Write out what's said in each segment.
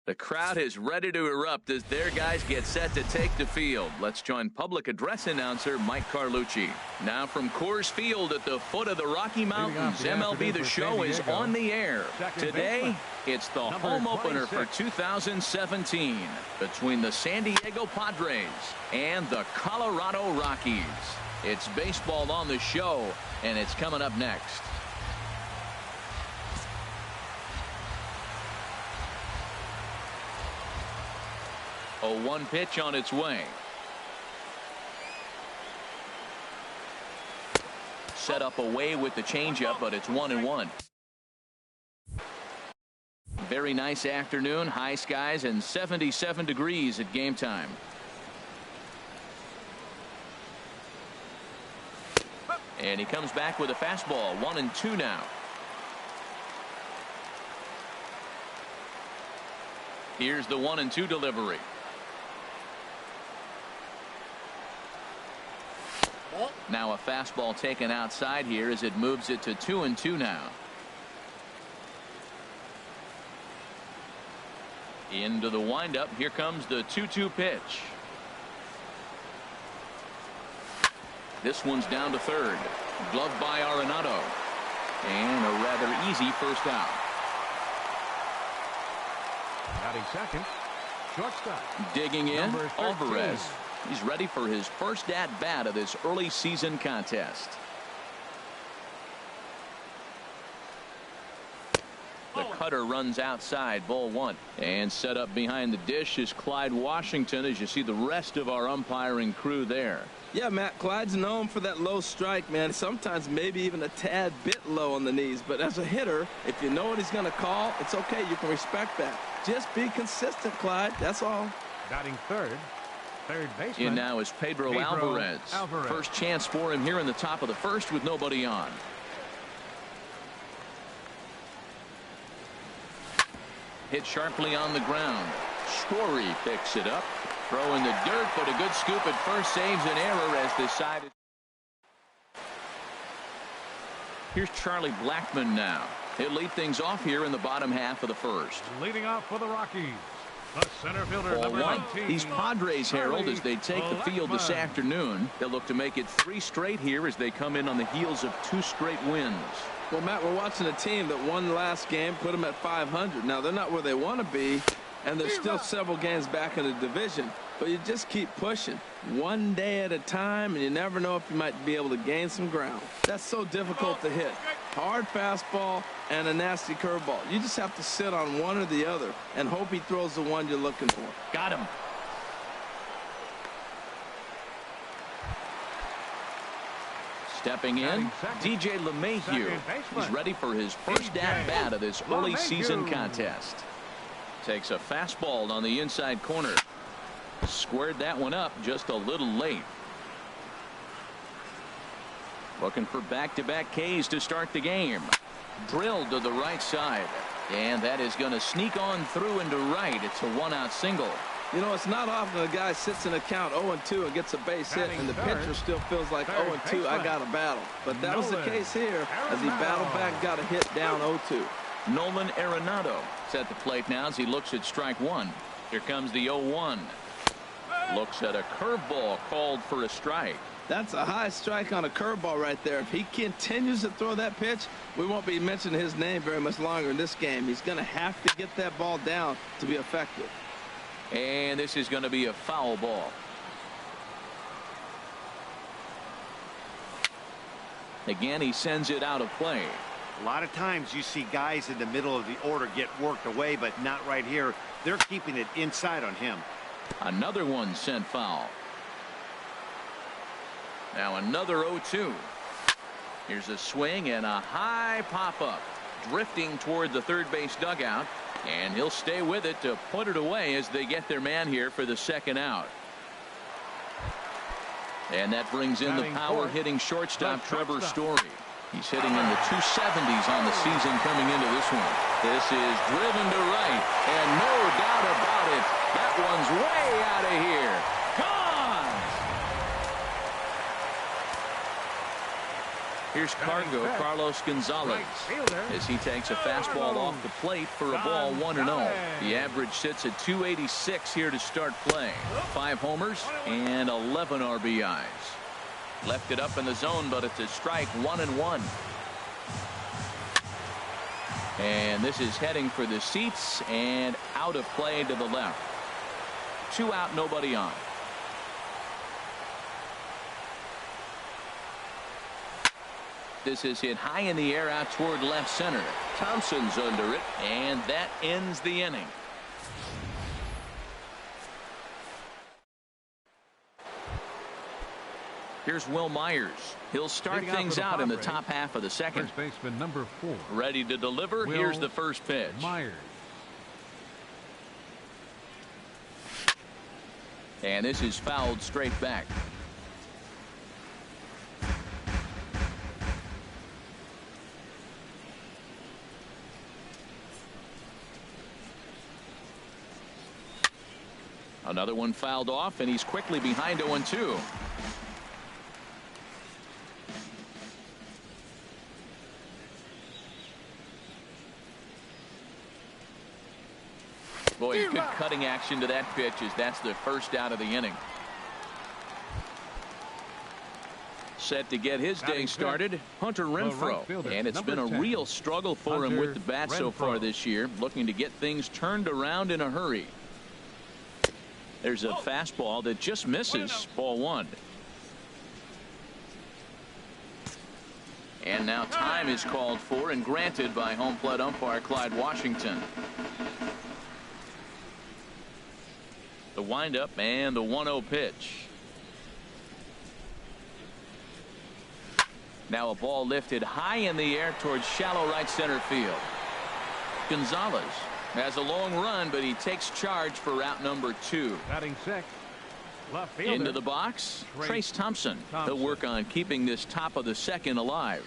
The crowd is ready to erupt as their guys get set to take the field. Let's join public address announcer Mike Carlucci. Now from Coors Field at the foot of the Rocky Mountains, MLB The Show is on the air. Today, it's the home opener for 2017 between the San Diego Padres and the Colorado Rockies. It's baseball on the show, and it's coming up next. A 1 pitch on its way. Set up away with the changeup, but it's 1-1. Very nice afternoon, high skies and 77 degrees at game time. And he comes back with a fastball. 1-2 now. Here's the 1-2 delivery. Now a fastball taken outside here as it moves it to 2-2 now. Into the windup. Here comes the 2-2 pitch. This one's down to third. Gloved by Arenado. And a rather easy first out. Batting second, shortstop. Digging in, Alvarez. He's ready for his first at-bat of this early season contest. The cutter runs outside, ball 1. And set up behind the dish is Clyde Washington as you see the rest of our umpiring crew there. Yeah, Matt, Clyde's known for that low strike, man. Sometimes maybe even a tad bit low on the knees. But as a hitter, if you know what he's going to call, it's okay. You can respect that. Just be consistent, Clyde. That's all. Batting third baseman. In now is Pedro Alvarez. First chance for him here in the top of the first with nobody on. Hit sharply on the ground. Story picks it up. Throw in the dirt, but a good scoop at first saves an error as decided. Here's Charlie Blackmon now. He'll lead things off here in the bottom half of the first. Leading off for the Rockies, the center fielder, Ball number 1. 19. These Padres, Harold, as they take the field this Blackmon. afternoon. They'll look to make it 3 straight here as they come in on the heels of 2 straight wins. Well, Matt, we're watching a team that won last game, put them at 500. Now, they're not where they want to be, and there's still several games back in the division. But you just keep pushing one day at a time, and you never know if you might be able to gain some ground. That's so difficult to hit. Hard fastball and a nasty curveball. You just have to sit on one or the other and hope he throws the one you're looking for. Got him. Stepping in, DJ LeMahieu. He's ready for his first at-bat of this early season contest. Takes a fastball on the inside corner. Squared that one up just a little late. Looking for back-to-back Ks to start the game. Drilled to the right side. And that is going to sneak on through into right. It's a 1-out single. You know, it's not often a guy sits in a count 0-2 and gets a base hit, and the pitcher still feels like 0-2, I got to battle. But that was the case here as he battled back, got a hit down 0-2. Nolan Arenado is at the plate now as he looks at strike 1. Here comes the 0-1. Looks at a curveball called for a strike. That's a high strike on a curveball right there. If he continues to throw that pitch, we won't be mentioning his name very much longer in this game. He's going to have to get that ball down to be effective. And this is going to be a foul ball. Again, he sends it out of play. A lot of times you see guys in the middle of the order get worked away, but not right here. They're keeping it inside on him. Another one sent foul. Now another 0-2. Here's a swing and a high pop-up. Drifting toward the third base dugout. And he'll stay with it to put it away as they get their man here for the second out. And that brings in the power-hitting shortstop Trevor Story. He's hitting in the 270s on the season coming into this one. This is driven to right, and no doubt about it, that one's way out of here. Gone! Here's Cargo, Carlos Gonzalez, as he takes a fastball off the plate for a ball 1-0. The average sits at 286 here to start play. 5 homers and 11 RBIs. Left it up in the zone, but it's a strike, 1-1. And this is heading for the seats and out of play to the left. 2 out, nobody on. This is hit high in the air out toward left center. Thompson's under it, and that ends the inning. Here's Will Myers. He'll start things out in the top half of the second. First baseman number 4. Ready to deliver. Here's the first pitch. Myers. And this is fouled straight back. Another one fouled off, and he's quickly behind 0-2. Boy, good cutting action to that pitch as that's the first out of the inning. Set to get his day started, Hunter Renfroe. And it's been a real struggle for him with the bat so far this year, looking to get things turned around in a hurry. There's a fastball that just misses, ball 1. And now time is called for and granted by home plate umpire Clyde Washington. The windup and the 1-0 pitch. Now a ball lifted high in the air towards shallow right center field. Gonzalez has a long run, but he takes charge for route number 2. Batting 6. Left fielder. Into the box, Trace Thompson. He'll work on keeping this top of the second alive.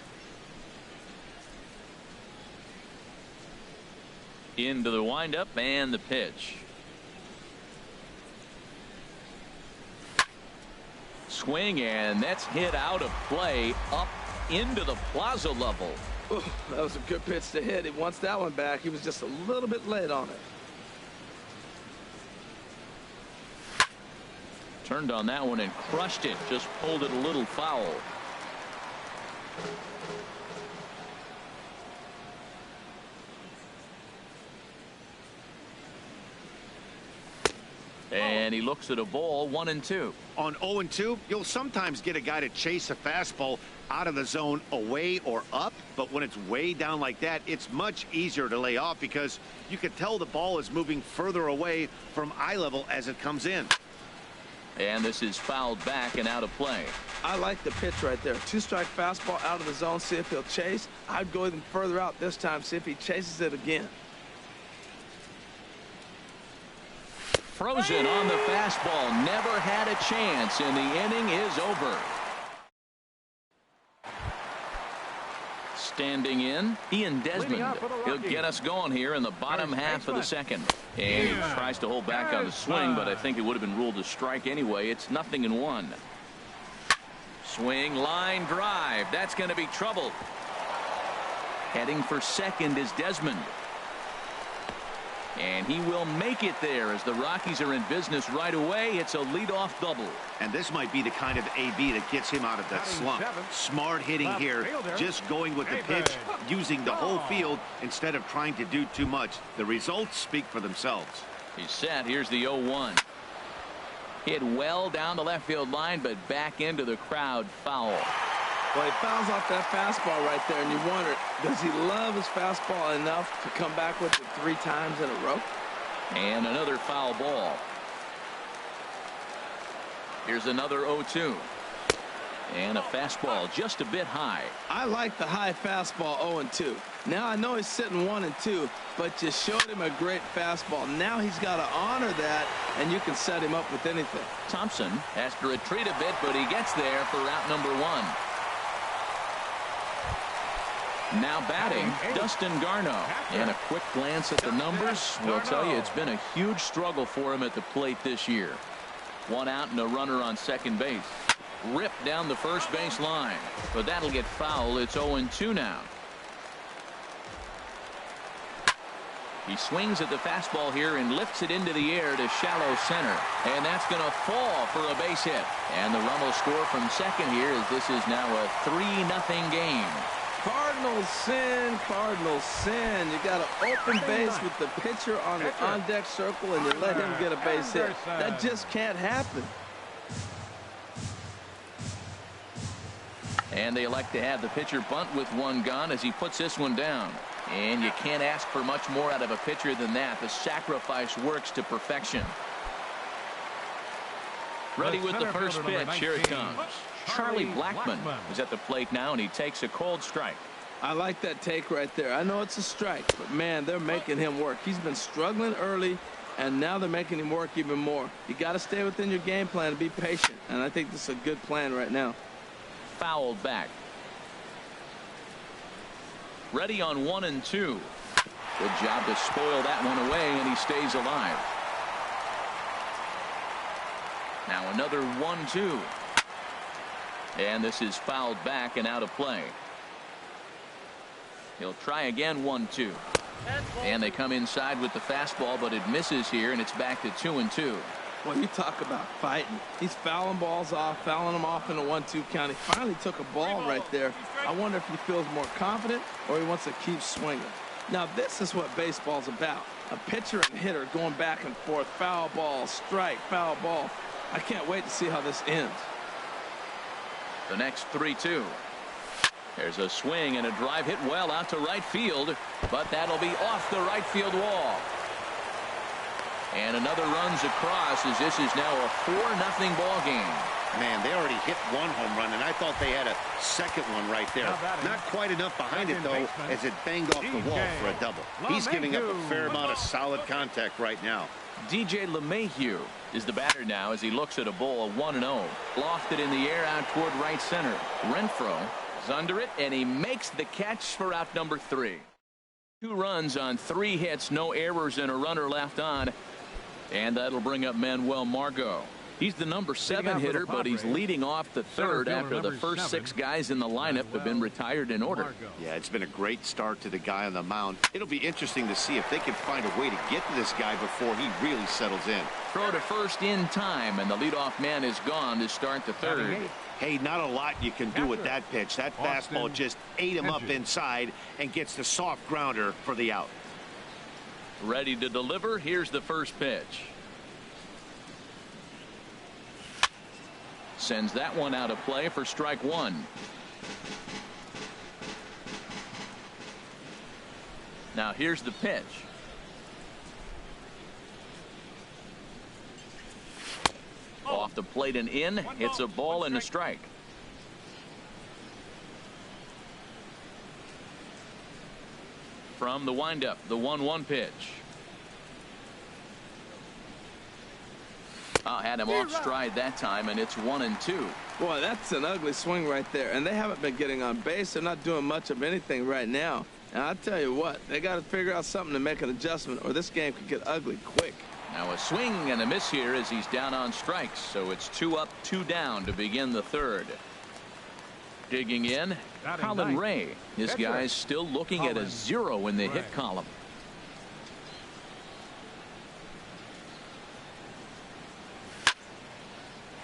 Into the windup and the pitch. Swing, and that's hit out of play up into the plaza level. Ooh, that was a good pitch to hit. He wants that one back. He was just a little bit late on it. Turned on that one and crushed it. Just pulled it a little foul. And he looks at a ball, 1-2. On 0-2, you'll sometimes get a guy to chase a fastball out of the zone away or up, but when it's way down like that, it's much easier to lay off because you can tell the ball is moving further away from eye level as it comes in. And this is fouled back and out of play. I like the pitch right there. 2-strike fastball out of the zone, see if he'll chase. I'd go even further out this time, see if he chases it again. Frozen on the fastball, never had a chance, and the inning is over. Standing in, Ian Desmond. He'll get us going here in the bottom half of the second. And he tries to hold back on the swing, but I think it would have been ruled a strike anyway. It's 0-1. Swing, line drive. That's going to be trouble. Heading for second is Desmond. And he will make it there as the Rockies are in business right away. It's a leadoff double. And this might be the kind of AB that gets him out of that slump. Smart hitting here, just going with the pitch, using the whole field instead of trying to do too much. The results speak for themselves. He's set. Here's the 0-1. Hit well down the left field line, but back into the crowd, foul. Well, he fouls off that fastball right there, and you wonder, does he love his fastball enough to come back with it 3 times in a row? And another foul ball. Here's another 0-2. And a fastball just a bit high. I like the high fastball 0-2. Now I know he's sitting 1-2, but you showed him a great fastball. Now he's got to honor that, and you can set him up with anything. Thompson has to retreat a bit, but he gets there for route number 1. Now batting, Dustin Garneau. And a quick glance at the numbers will tell you it's been a huge struggle for him at the plate this year. 1 out and a runner on second base. ripped down the first base line, but that'll get foul. It's 0-2 now. He swings at the fastball here and lifts it into the air to shallow center, and that's going to fall for a base hit. And the run will score from second here, as this is now a 3-0 game. Cardinals sin, Cardinals sin. You got an open base with the pitcher on the on-deck circle, and you let him get a base hit. That just can't happen. And they elect to have the pitcher bunt with one gone as he puts this one down. And you can't ask for much more out of a pitcher than that. The sacrifice works to perfection. Ready with the first pitch. Here it comes. Charlie Blackmon is at the plate now, and he takes a cold strike. I like that take right there. I know it's a strike, but man, they're making him work. He's been struggling early, and now they're making him work even more. You got to stay within your game plan and be patient, and I think this is a good plan right now. Fouled back. Ready on 1-2. Good job to spoil that one away, and he stays alive. Now another 1-2. And this is fouled back and out of play. He'll try again. 1-2. And they come inside with the fastball, but it misses here, and it's back to 2-2. Well, you talk about fighting. He's fouling balls off, fouling them off in a 1-2 count. He finally took a ball right there. I wonder if he feels more confident or he wants to keep swinging. Now, this is what baseball's about. A pitcher and hitter going back and forth. Foul ball, strike, foul ball. I can't wait to see how this ends. The next 3-2. There's a swing and a drive hit well out to right field, but that'll be off the right field wall. And another runs across, as this is now a 4-0 ball game. Man, they already hit one home run, and I thought they had a second one right there. Not quite enough behind it, though, as it banged off the wall for a double. He's giving up a fair amount of solid contact right now. DJ LeMahieu is the batter now as he looks at a ball, 1-0. Lofted in the air out toward right center. Renfroe is under it, and he makes the catch for out number 3. 2 runs on 3 hits, no errors, and a runner left on. And that'll bring up Manuel Margot. He's the number 7 hitter, but he's leading off the third after the first 6 guys in the lineup have been retired in order. Yeah, it's been a great start to the guy on the mound. It'll be interesting to see if they can find a way to get to this guy before he really settles in. Throw to first in time, and the leadoff man is gone to start the third. Hey, not a lot you can do with that pitch. That fastball just ate him up inside and gets the soft grounder for the out. Ready to deliver. Here's the first pitch. Sends that one out of play for strike 1. Now here's the pitch. Off the plate and in. It's a ball and a strike. From the windup, the 1-1 pitch. Had him off stride that time, and it's 1-2. Boy, that's an ugly swing right there. And they haven't been getting on base. They're not doing much of anything right now. And I'll tell you what, they got to figure out something to make an adjustment, or this game could get ugly quick. Now a swing and a miss here as he's down on strikes. So it's 2 up, 2 down to begin the third. Digging in, Colin Ray. This guy's still looking at a 0 in the hit column.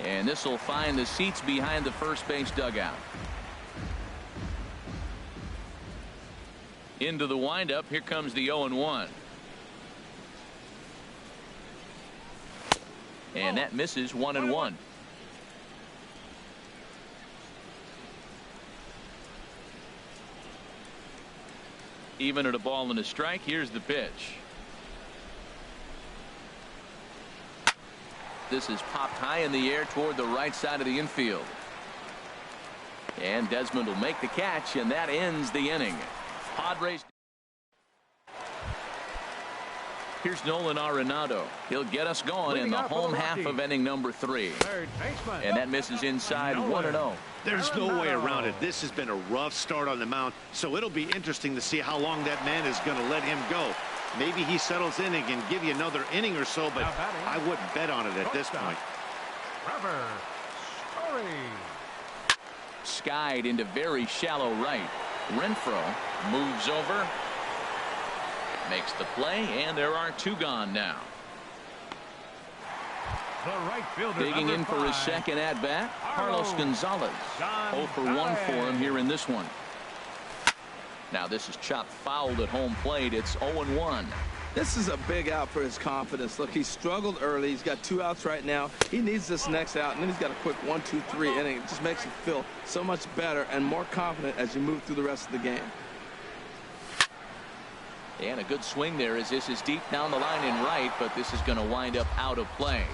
And this will find the seats behind the first base dugout. Into the windup. Here comes the 0-1. And that misses. 1-1. Even at a ball and a strike. Here's the pitch. This is popped high in the air toward the right side of the infield. And Desmond will make the catch, and that ends the inning. Padres. Here's Nolan Arenado. He'll get us going in the home half of inning number 3. And that misses inside. 1-0. There's no way around it. This has been a rough start on the mound, so it'll be interesting to see how long that man is going to let him go. Maybe he settles in and can give you another inning or so, but I wouldn't bet on it at this point. Skied into very shallow right. Renfro moves over, makes the play, and there are two gone now. The right fielder, Digging in for his 5, second at bat, Carlos Gonzalez. 0 for 1 for him here in this one. Now this is chopped fouled at home plate. It's 0-1. This is a big out for his confidence. Look, he struggled early. He's got 2 outs right now. He needs this next out, and then he's got a quick 1, 2, 3 inning. It just makes you feel so much better and more confident as you move through the rest of the game. And a good swing there as this is deep down the line in right, but this is going to wind up out of play.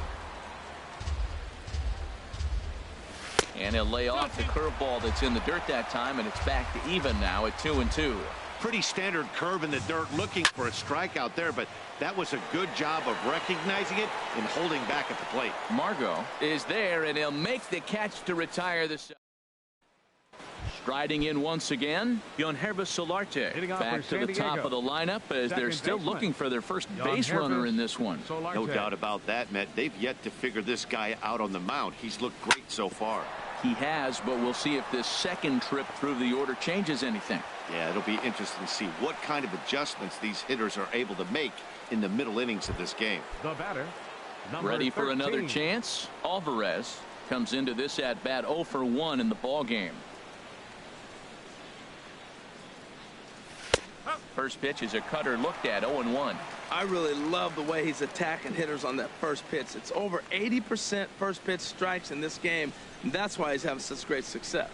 And he'll lay off the curveball that's in the dirt that time, and it's back to even now at 2-2. Pretty standard curve in the dirt, looking for a strikeout there, but that was a good job of recognizing it and holding back at the plate. Margot is there, and he'll make the catch to retire the. Striding in once again, Yonhervis Solarte back to the top of the lineup as they're still looking for their first base runner in this one. No doubt about that, Matt. They've yet to figure this guy out on the mound. He's looked great so far. He has, but we'll see if this second trip through the order changes anything. Yeah, it'll be interesting to see what kind of adjustments these hitters are able to make in the middle innings of this game. The batter, ready for another chance. Alvarez comes into this at bat 0 for 1 in the ball game. First pitch is a cutter looked at 0-1. I really love the way he's attacking hitters on that first pitch. It's over 80% first pitch strikes in this game, and that's why he's having such great success.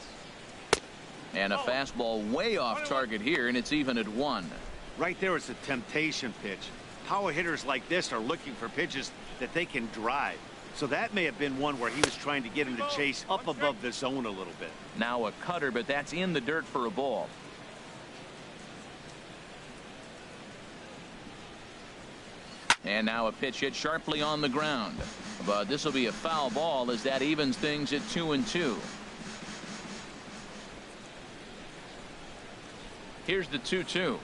And a fastball way off target here, and it's even at 1. Right there is a temptation pitch. Power hitters like this are looking for pitches that they can drive. So that may have been one where he was trying to get him to chase up above the zone a little bit. Now a cutter, but that's in the dirt for a ball. And now a pitch hit sharply on the ground. But this will be a foul ball as that evens things at 2-2. Here's the 2-2.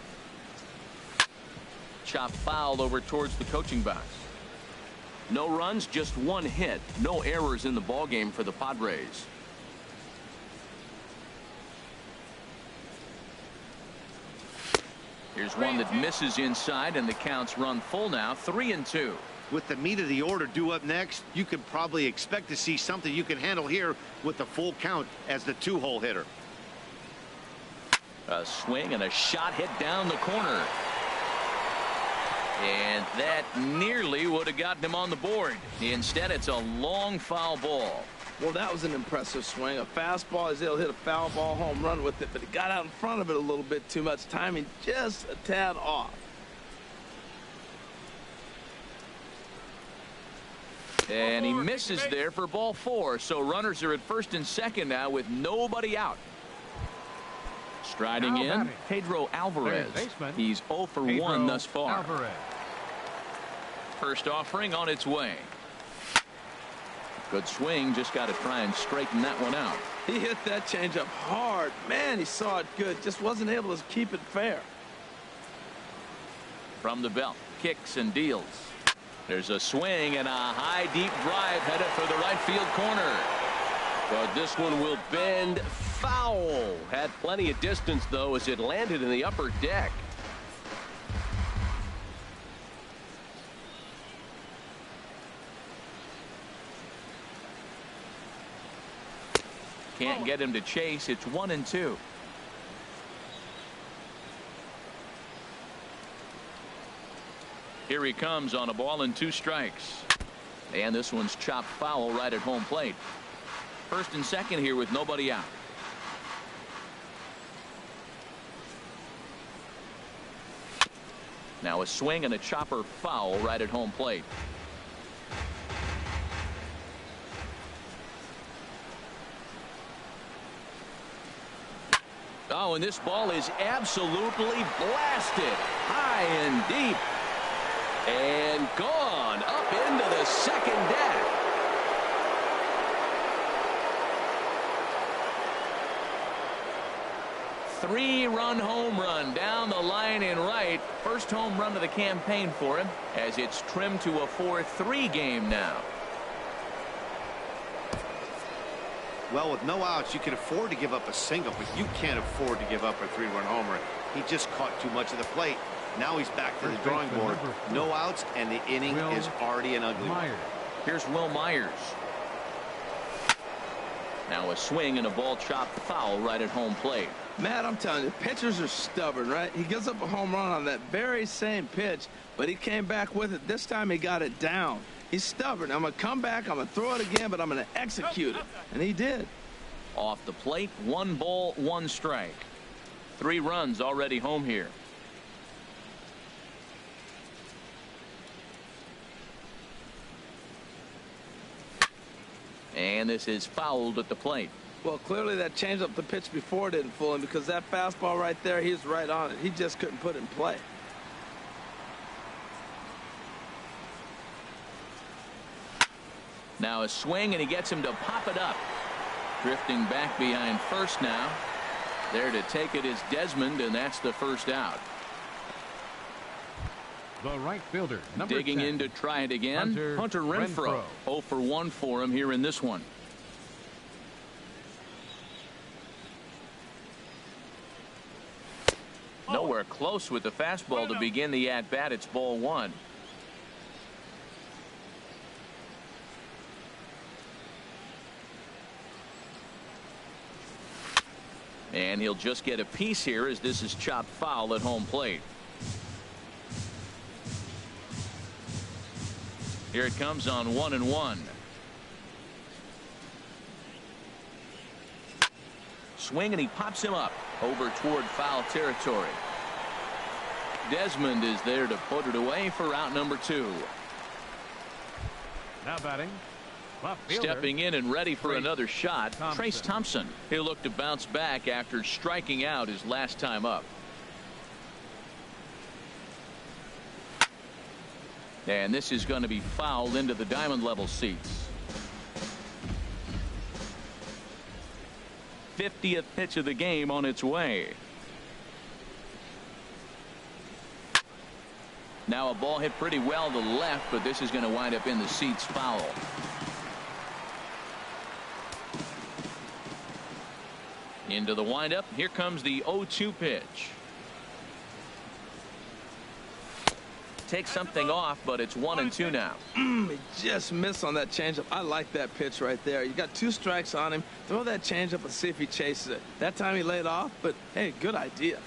Chop fouled over towards the coaching box. No runs, just 1 hit. No errors in the ball game for the Padres. Here's one that misses inside, and the counts run full now, 3-2. With the meat of the order due up next, you could probably expect to see something you can handle here with the full count as the 2-hole hitter. A swing and a shot hit down the corner. And that nearly would have gotten him on the board. Instead, it's a long foul ball. Well, that was an impressive swing. A fastball, he's able to hit a foul ball home run with it, but he got out in front of it a little bit too much. Timing just a tad off. And he misses there for ball 4. So runners are at first and second now with nobody out. Striding in, Pedro Alvarez. He's 0 for 1 thus far. First offering on its way. Good swing, just got to try and straighten that one out. He hit that changeup hard. Man, he saw it good. Just wasn't able to keep it fair. From the belt, kicks and deals. There's a swing and a high deep drive headed for the right field corner. But this one will bend foul. Had plenty of distance, though, as it landed in the upper deck. Can't get him to chase. It's 1-2. Here he comes on a ball and 2 strikes. And this one's chopped foul right at home plate. First and second here with nobody out. Now a swing and a chopper foul right at home plate. Oh, and this ball is absolutely blasted high and deep and gone up into the second deck. Three-run home run down the line in right. First home run of the campaign for him as it's trimmed to a 4-3 game now. Well, with no outs, you can afford to give up a single, but you can't afford to give up a 3-run homer. He just caught too much of the plate. Now he's back to the drawing board. No outs, and the inning is already an ugly one. Here's Will Myers. Now a swing and a ball chopped foul right at home plate. Matt, I'm telling you, pitchers are stubborn, right? He gives up a home run on that very same pitch, but he came back with it. This time he got it down. He's stubborn. I'm going to come back, I'm going to throw it again, but I'm going to execute it. And he did. Off the plate, 1 ball, 1 strike. 3 runs already home here. And this is fouled at the plate. Well, clearly that changeup the pitch before didn't fool him, because that fastball right there, he was right on it. He just couldn't put it in play. Now a swing, and he gets him to pop it up. Drifting back behind first now. There to take it is Desmond, and that's the first out. The right fielder, number Digging 10. in to try it again. Hunter Renfroe. 0 for 1 for him here in this one. Nowhere close with the fastball to begin the at-bat. It's ball 1. And he'll just get a piece here as this is chopped foul at home plate. Here it comes on 1-1. Swing, and he pops him up over toward foul territory. Desmond is there to put it away for out number 2. Now batting, left fielder. Stepping in and ready for another shot, Thompson. Trace Thompson. He'll look to bounce back after striking out his last time up. And this is going to be fouled into the diamond level seats. 50th pitch of the game on its way. Now a ball hit pretty well to the left, but this is going to wind up in the seats foul. Into the windup. Here comes the 0-2 pitch. Takes something off, but it's 1-2 now. He just missed on that changeup. I like that pitch right there. You got 2 strikes on him. Throw that changeup and see if he chases it. That time he laid off, but hey, good idea.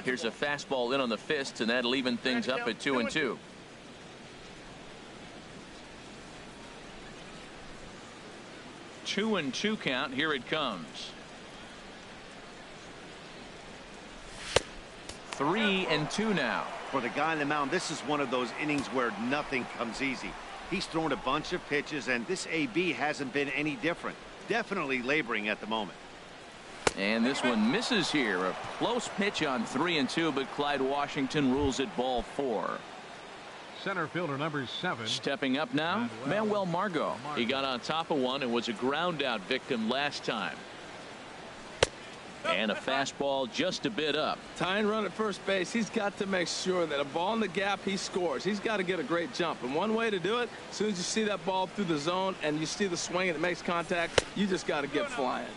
Here's a fastball in on the fists, and that'll even things up at 2-2. Two and 2 count. Here it comes. 3-2 now. For the guy on the mound, this is one of those innings where nothing comes easy. He's thrown a bunch of pitches, and this AB hasn't been any different. Definitely laboring at the moment. And this one misses here. A close pitch on 3-2, but Clyde Washington rules it ball 4. Center fielder number 7. Stepping up now, Manuel Margot. He got on top of one and was a ground out victim last time. And a fastball just a bit up. Tying run at first base. He's got to make sure that a ball in the gap, he scores. He's got to get a great jump. And one way to do it, as soon as you see that ball through the zone and you see the swing and it makes contact, you just got to get flying.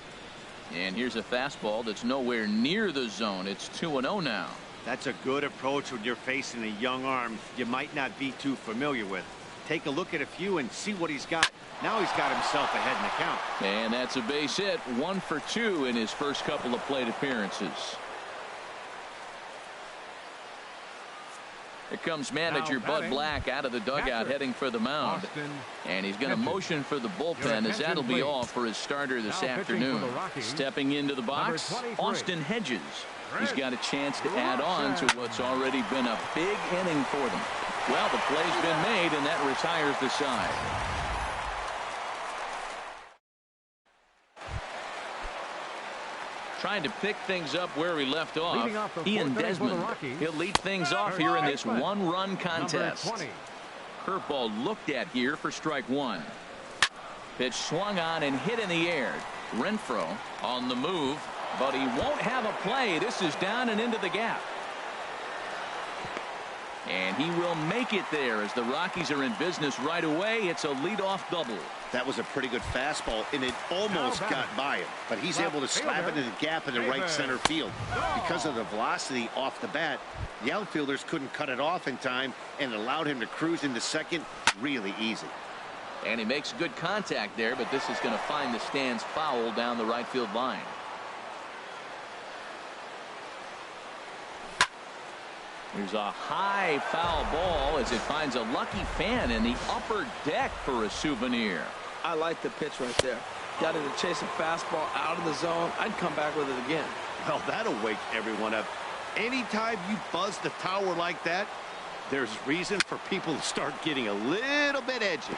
And here's a fastball that's nowhere near the zone. It's 2-0 now. That's a good approach when you're facing a young arm you might not be too familiar with. Take a look at a few and see what he's got. Now he's got himself ahead in the count. And that's a base hit. 1 for 2 in his first couple of plate appearances. Here comes manager Bud Black out of the dugout heading for the mound. And he's going to motion for the bullpen as that'll be all for his starter this afternoon. Stepping into the box, Austin Hedges. He's got a chance to add on to what's already been a big inning for them. Well, the play's been made, and that retires the side. Trying to pick things up where we left off. Ian Desmond. He'll lead things off here in this one-run contest. Curveball looked at here for strike 1. Pitch swung on and hit in the air. Renfroe on the move, but he won't have a play. This is down and into the gap. And he will make it there as the Rockies are in business right away. It's a leadoff double. That was a pretty good fastball, and it almost got by him. But he's able to slap it in the gap in the right center field. Because of the velocity off the bat, the outfielders couldn't cut it off in time, and it allowed him to cruise into second really easy. And he makes good contact there, but this is going to find the stands foul down the right field line. Here's a high foul ball as it finds a lucky fan in the upper deck for a souvenir. I like the pitch right there. Got it to chase a fastball out of the zone. I'd come back with it again. Well, that'll wake everyone up. Anytime you buzz the tower like that, there's reason for people to start getting a little bit edgy.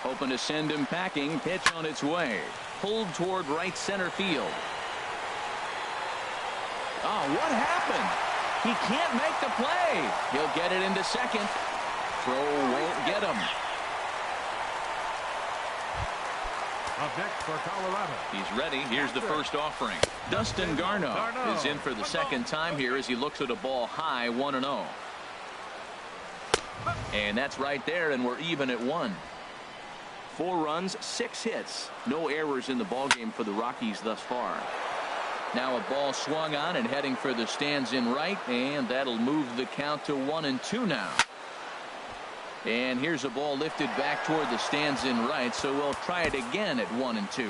Hoping to send him packing. Pitch on its way. Pulled toward right center field. Oh, what happened? He can't make the play. He'll get it into second. Throw won't get him. Up next for Colorado. He's ready. Here's the first offering. Dustin Garneau is in for the second time here as he looks at a ball high, 1-0. And that's right there, and we're even at 1. 4 runs, 6 hits. No errors in the ballgame for the Rockies thus far. Now a ball swung on and heading for the stands in right, and that'll move the count to 1-2 now. And here's a ball lifted back toward the stands in right, so we'll try it again at 1-2.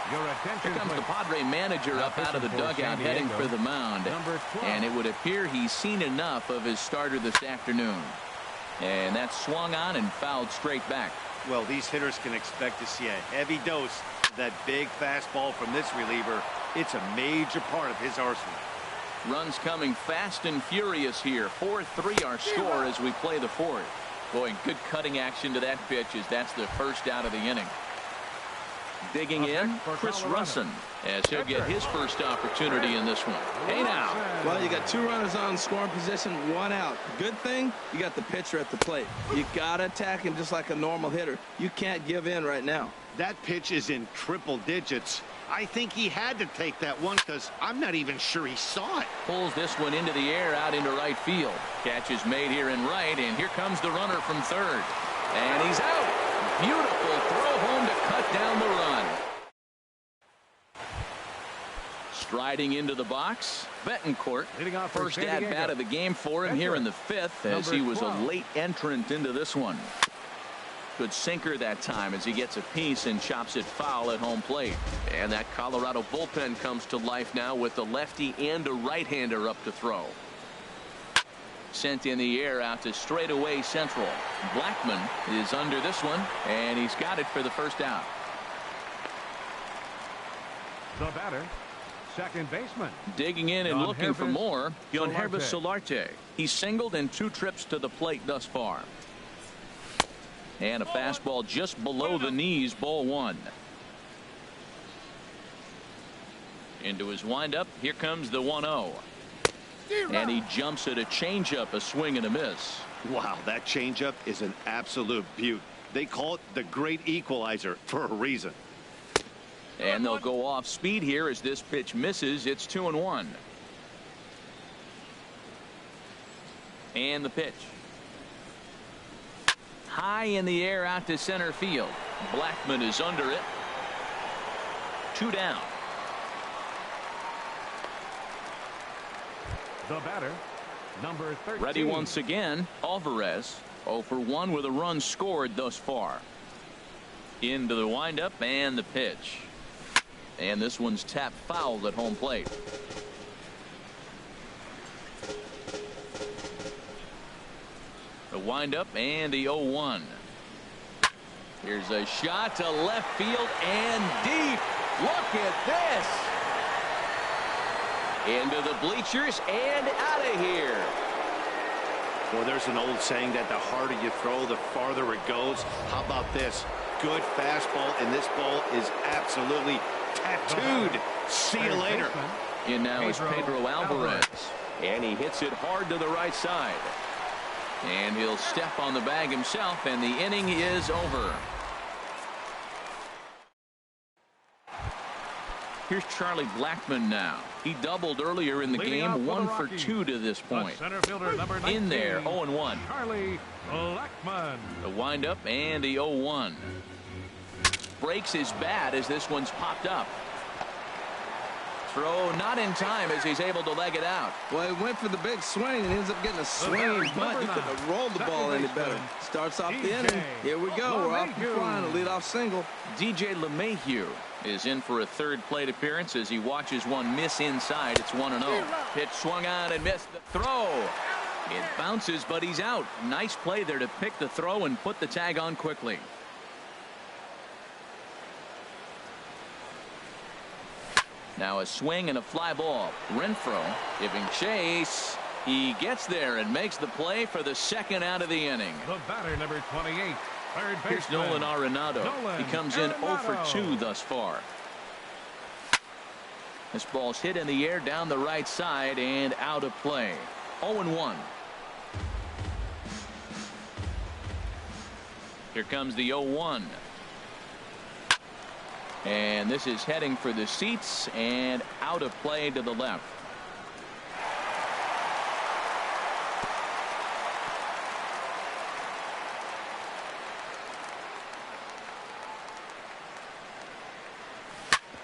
Here comes the Padre manager up out of the dugout heading for the mound. And it would appear he's seen enough of his starter this afternoon. And that's swung on and fouled straight back. Well, these hitters can expect to see a heavy dose of that big fastball from this reliever. It's a major part of his arsenal. Runs coming fast and furious here. 4-3 our score as we play the 4th. Boy, good cutting action to that pitch as that's the first out of the inning. Digging in, Chris Russin, as he'll get his first opportunity in this one. Hey now. Well, you got 2 runners on scoring position, 1 out. Good thing, you got the pitcher at the plate. You got to attack him just like a normal hitter. You can't give in right now. That pitch is in triple digits. I think he had to take that one because I'm not even sure he saw it. Pulls this one into the air out into right field. Catch is made here in right, and here comes the runner from third. And he's out. Beautiful throw home to cut down the run. Striding into the box, Betancourt. First at bat of the game for him here in the 5th as he was a late entrant into this one. Good sinker that time as he gets a piece and chops it foul at home plate. And that Colorado bullpen comes to life now with a lefty and a right-hander up to throw. Sent in the air out to straightaway central. Blackman is under this one, and he's got it for the first out. The batter, second baseman. Digging in and looking for more, Yangervis Solarte. He's singled in 2 trips to the plate thus far. And a fastball just below the knees, ball 1. Into his windup, here comes the 1-0. And he jumps at a changeup, a swing and a miss. Wow, that changeup is an absolute beaut. They call it the great equalizer for a reason. And they'll go off speed here as this pitch misses. It's 2-1. And the pitch. High in the air out to center field. Blackman is under it. 2 down. The batter, number 13. Ready once again, Alvarez. 0 for 1 with a run scored thus far. Into the windup and the pitch. And this one's tapped foul at home plate. The windup and the 0-1. Here's a shot to left field and deep. Look at this. Into the bleachers and out of here. Well, there's an old saying that the harder you throw, the farther it goes. How about this? Good fastball, and this ball is absolutely tattooed. See you later. In now is Pedro Alvarez. And he hits it hard to the right side. And he'll step on the bag himself, and the inning is over. Here's Charlie Blackmon now. He doubled earlier in the game, 1 for 2 to this point. Center fielder number 19, in there, 0-1. Charlie Blackmon. The windup and the 0-1. Breaks his bat as this one's popped up. Throw not in time as he's able to leg it out. Well, he went for the big swing and he ends up getting a swinging bunt. You couldn't have rolled the ball any better. Starts off the inning. Here we go. We're off and flying. A leadoff single. DJ LeMahieu is in for a third plate appearance as he watches one miss inside. It's 1-0. Pitch swung on and missed the throw. It bounces, but he's out. Nice play there to pick the throw and put the tag on quickly. Now a swing and a fly ball. Renfroe giving chase. He gets there and makes the play for the second out of the inning. The batter, number 28, third baseman. Here's Nolan Arenado. He comes in 0 for 2 thus far. This ball's hit in the air down the right side and out of play. 0-1. Here comes the 0-1. And this is heading for the seats and out of play to the left.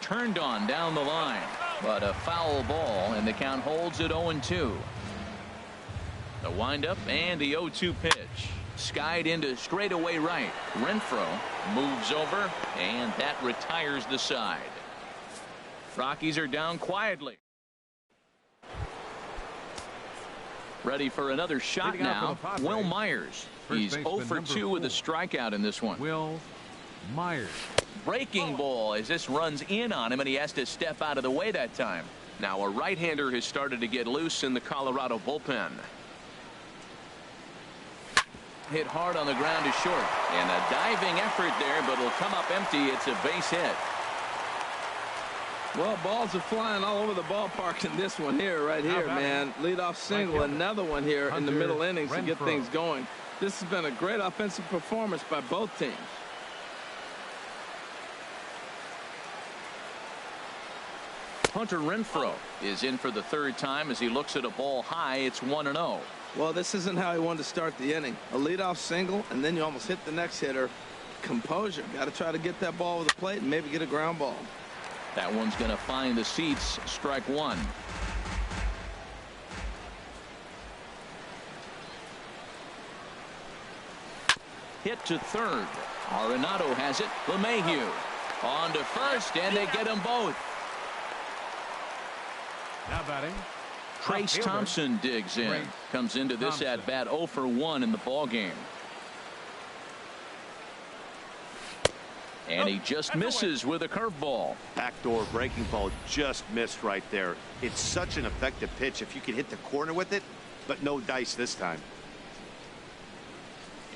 Turned on down the line, but a foul ball, and the count holds at 0-2. The windup and the 0-2 pitch. Skied into straightaway right. Renfroe moves over, and that retires the side. Rockies are down quietly. Ready for another shot now. Will Myers. He's 0 for 2 with a strikeout in this one. Will Myers. Breaking ball as this runs in on him, and he has to step out of the way that time. Now a right-hander has started to get loose in the Colorado bullpen. Hit hard on the ground to short, and a diving effort there, but it'll come up empty. It's a base hit. Well, balls are flying all over the ballpark in this one here, right here, man. Leadoff single, another one here in the middle innings to get things going. This has been a great offensive performance by both teams. Hunter Renfroe is in for the third time as he looks at a ball high. It's 1-0. Well, this isn't how he wanted to start the inning. A leadoff single, and then you almost hit the next hitter. Composure. Got to try to get that ball over the plate and maybe get a ground ball. That one's going to find the seats. Strike one. Hit to third. Arenado has it. LeMahieu on to first, and they get them both. Now batting, Trace Thompson digs in. Comes into this at bat 0 for 1 in the ball game. And he just misses with a curveball. Backdoor breaking ball just missed right there. It's such an effective pitch if you can hit the corner with it, but no dice this time.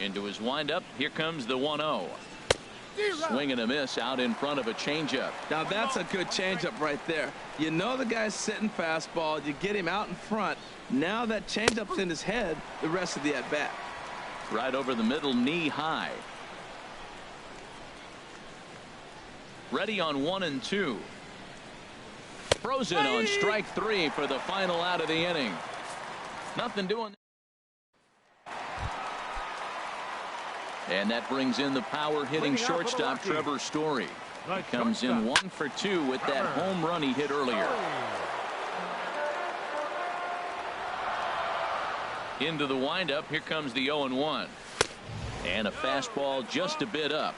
Into his windup. Here comes the 1-0. Swing and a miss out in front of a changeup. Now that's a good changeup right there. You know the guy's sitting fastball. You get him out in front. Now that changeup's in his head the rest of the at bat. Right over the middle, knee high. Ready on 1 and 2. Frozen on strike 3 for the final out of the inning. Nothing doing. And that brings in the power hitting shortstop Trevor Story. He comes in 1 for 2 with that home run he hit earlier. Into the windup. Here comes the 0-1. And a fastball just a bit up.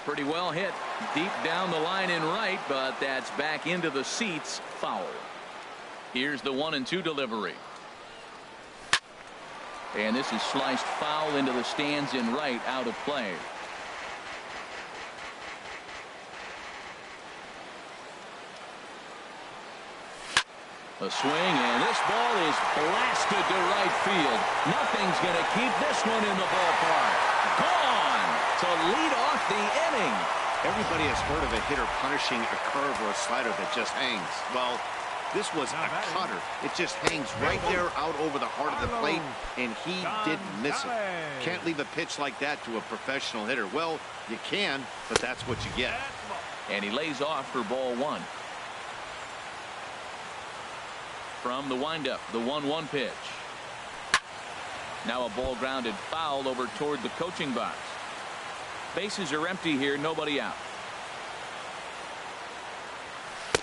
Pretty well hit deep down the line in right, but that's back into the seats. Foul. Here's the 1 and 2 delivery. And this is sliced foul into the stands in right, out of play. A swing, and this ball is blasted to right field. Nothing's going to keep this one in the ballpark. Gone to lead off the inning. Everybody has heard of a hitter punishing a curve or a slider that just hangs. Well, This was a cutter. It just hangs right there out over the heart of the plate, and he didn't miss it. Can't leave a pitch like that to a professional hitter. Well, you can, but that's what you get. And he lays off for ball one. From the windup, the 1-1 pitch. Now a ball grounded foul over toward the coaching box. Bases are empty here, nobody out.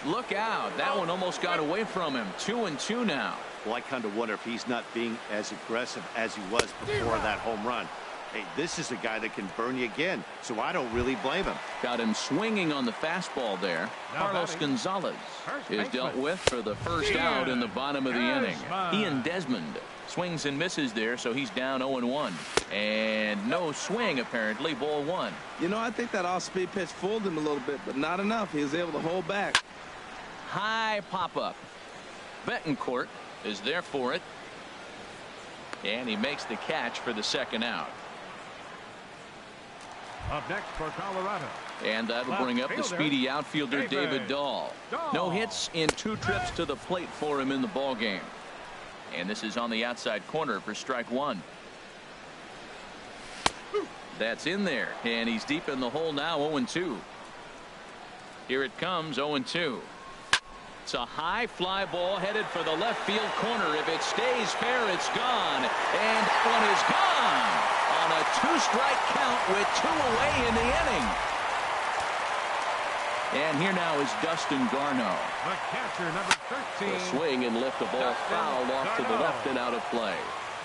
Look out, that one almost got away from him. 2-2 now. Well, I kind of wonder if he's not being as aggressive as he was before that home run. Hey, this is a guy that can burn you again, so I don't really blame him. Got him swinging on the fastball there. Carlos Gonzalez is dealt with for the first out in the bottom of the inning. Ian Desmond swings and misses there, so he's down 0-1. And no swing, apparently, ball one. You know, I think that off-speed pitch fooled him a little bit, but not enough. He was able to hold back. High pop-up. Betancourt is there for it. And he makes the catch for the second out. Up next for Colorado. And that'll bring up the speedy outfielder David Dahl. No hits in 2 trips to the plate for him in the ball game. And this is on the outside corner for strike one. That's in there, and he's deep in the hole now. 0-2. Here it comes. 0-2. It's a high fly ball headed for the left field corner. If it stays fair, it's gone, and one is gone on a 2-strike count with 2 away in the inning. And here now is Dustin Garneau. The catcher, number 13. The swing and lift the ball fouled off to the left and out of play.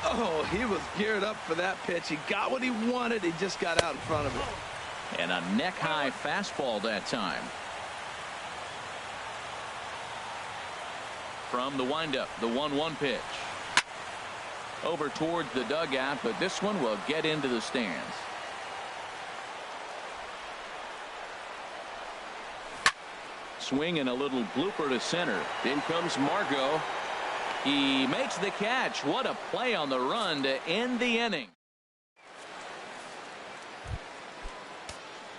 Oh, he was geared up for that pitch. He got what he wanted. He just got out in front of it. And a neck-high fastball that time. From the windup, the 1-1 pitch. Over towards the dugout, but this one will get into the stands. Swing and a little blooper to center. In comes Margot. He makes the catch. What a play on the run to end the inning.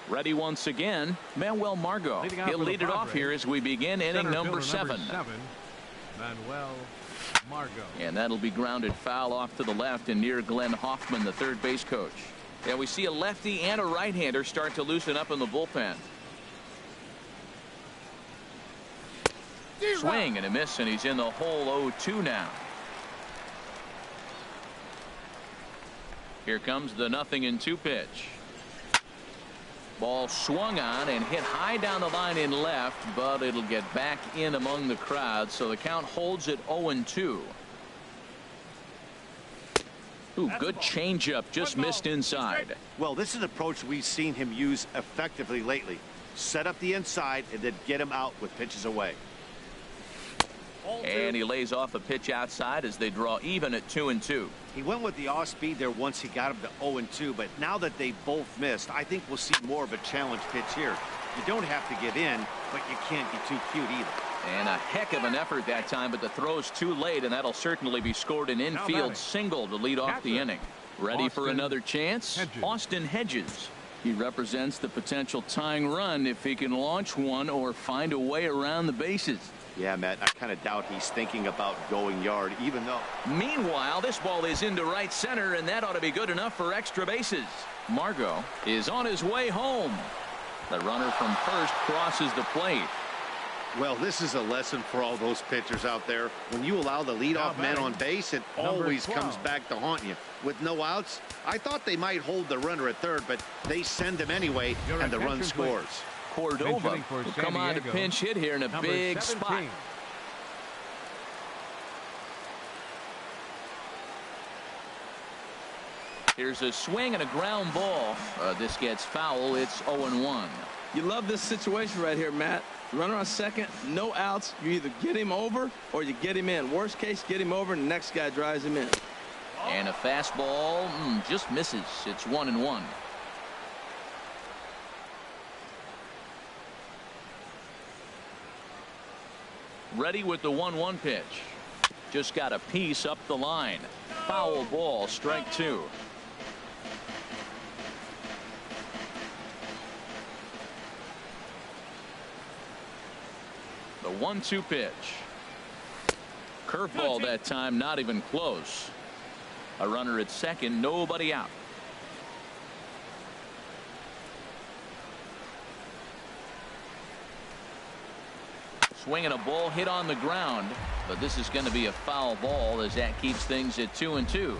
Ready once again, Manuel Margot. He'll lead it off here as we begin inning number 7. Manuel Margot. And that'll be grounded foul off to the left and near Glenn Hoffman, the third base coach. Yeah, we see a lefty and a right-hander start to loosen up in the bullpen. Swing and a miss, and he's in the hole. 0-2 now. Here comes the 0-2 pitch. Ball swung on and hit high down the line in left, but it'll get back in among the crowd, so the count holds at 0-2. Ooh, good changeup, just missed inside. Well, this is an approach we've seen him use effectively lately. Set up the inside and then get him out with pitches away. And he lays off a pitch outside as they draw even at 2-2. He went with the off speed there once he got him to 0-2, but now that they both missed, I think we'll see more of a challenge pitch here. You don't have to give in, but you can't be too cute either. And a heck of an effort that time, but the throw's too late, and that'll certainly be scored an infield single to lead off the inning. Ready for another chance? Austin Hedges. He represents the potential tying run if he can launch one or find a way around the bases. Yeah, Matt, I kind of doubt he's thinking about going yard, even though. Meanwhile, this ball is into right center, and that ought to be good enough for extra bases. Margot is on his way home. The runner from first crosses the plate. Well, this is a lesson for all those pitchers out there. When you allow the leadoff man on base, it always comes back to haunt you. With no outs, I thought they might hold the runner at third, but they send him anyway, and the run scores. Cordova will come on to pinch hit here in a big 17 spot. Here's a swing and a ground ball. This gets foul. It's 0-1. You love this situation right here, Matt. Runner on second, no outs. You either get him over or you get him in. Worst case, get him over and the next guy drives him in. And a fastball just misses. It's 1-1. Ready with the 1-1 pitch. Just got a piece up the line. Foul ball, strike 2. The 1-2 pitch. Curveball that time, not even close. A runner at second, nobody out. Swinging a ball hit on the ground, but this is going to be a foul ball as that keeps things at 2-2.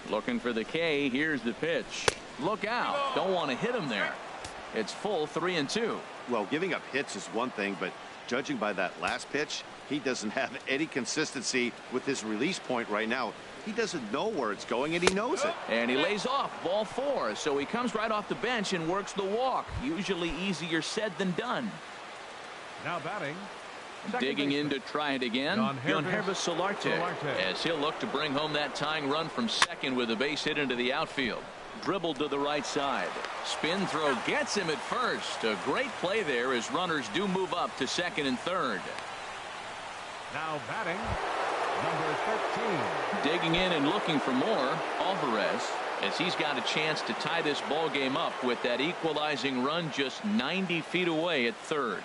Looking for the K. Here's the pitch. Look out. Don't want to hit him there. It's full 3-2. Well, giving up hits is one thing, but judging by that last pitch, he doesn't have any consistency with his release point right now. He doesn't know where it's going, and he knows it. And he lays off, ball 4. So he comes right off the bench and works the walk. Usually easier said than done. Now batting. Digging in to try it again, Johannes Solarte, as he'll look to bring home that tying run from second with a base hit into the outfield. Dribbled to the right side. Spin throw gets him at first. A great play there as runners do move up to second and third. Now batting, number 13. Digging in and looking for more, Alvarez, as he's got a chance to tie this ball game up with that equalizing run just 90 feet away at third.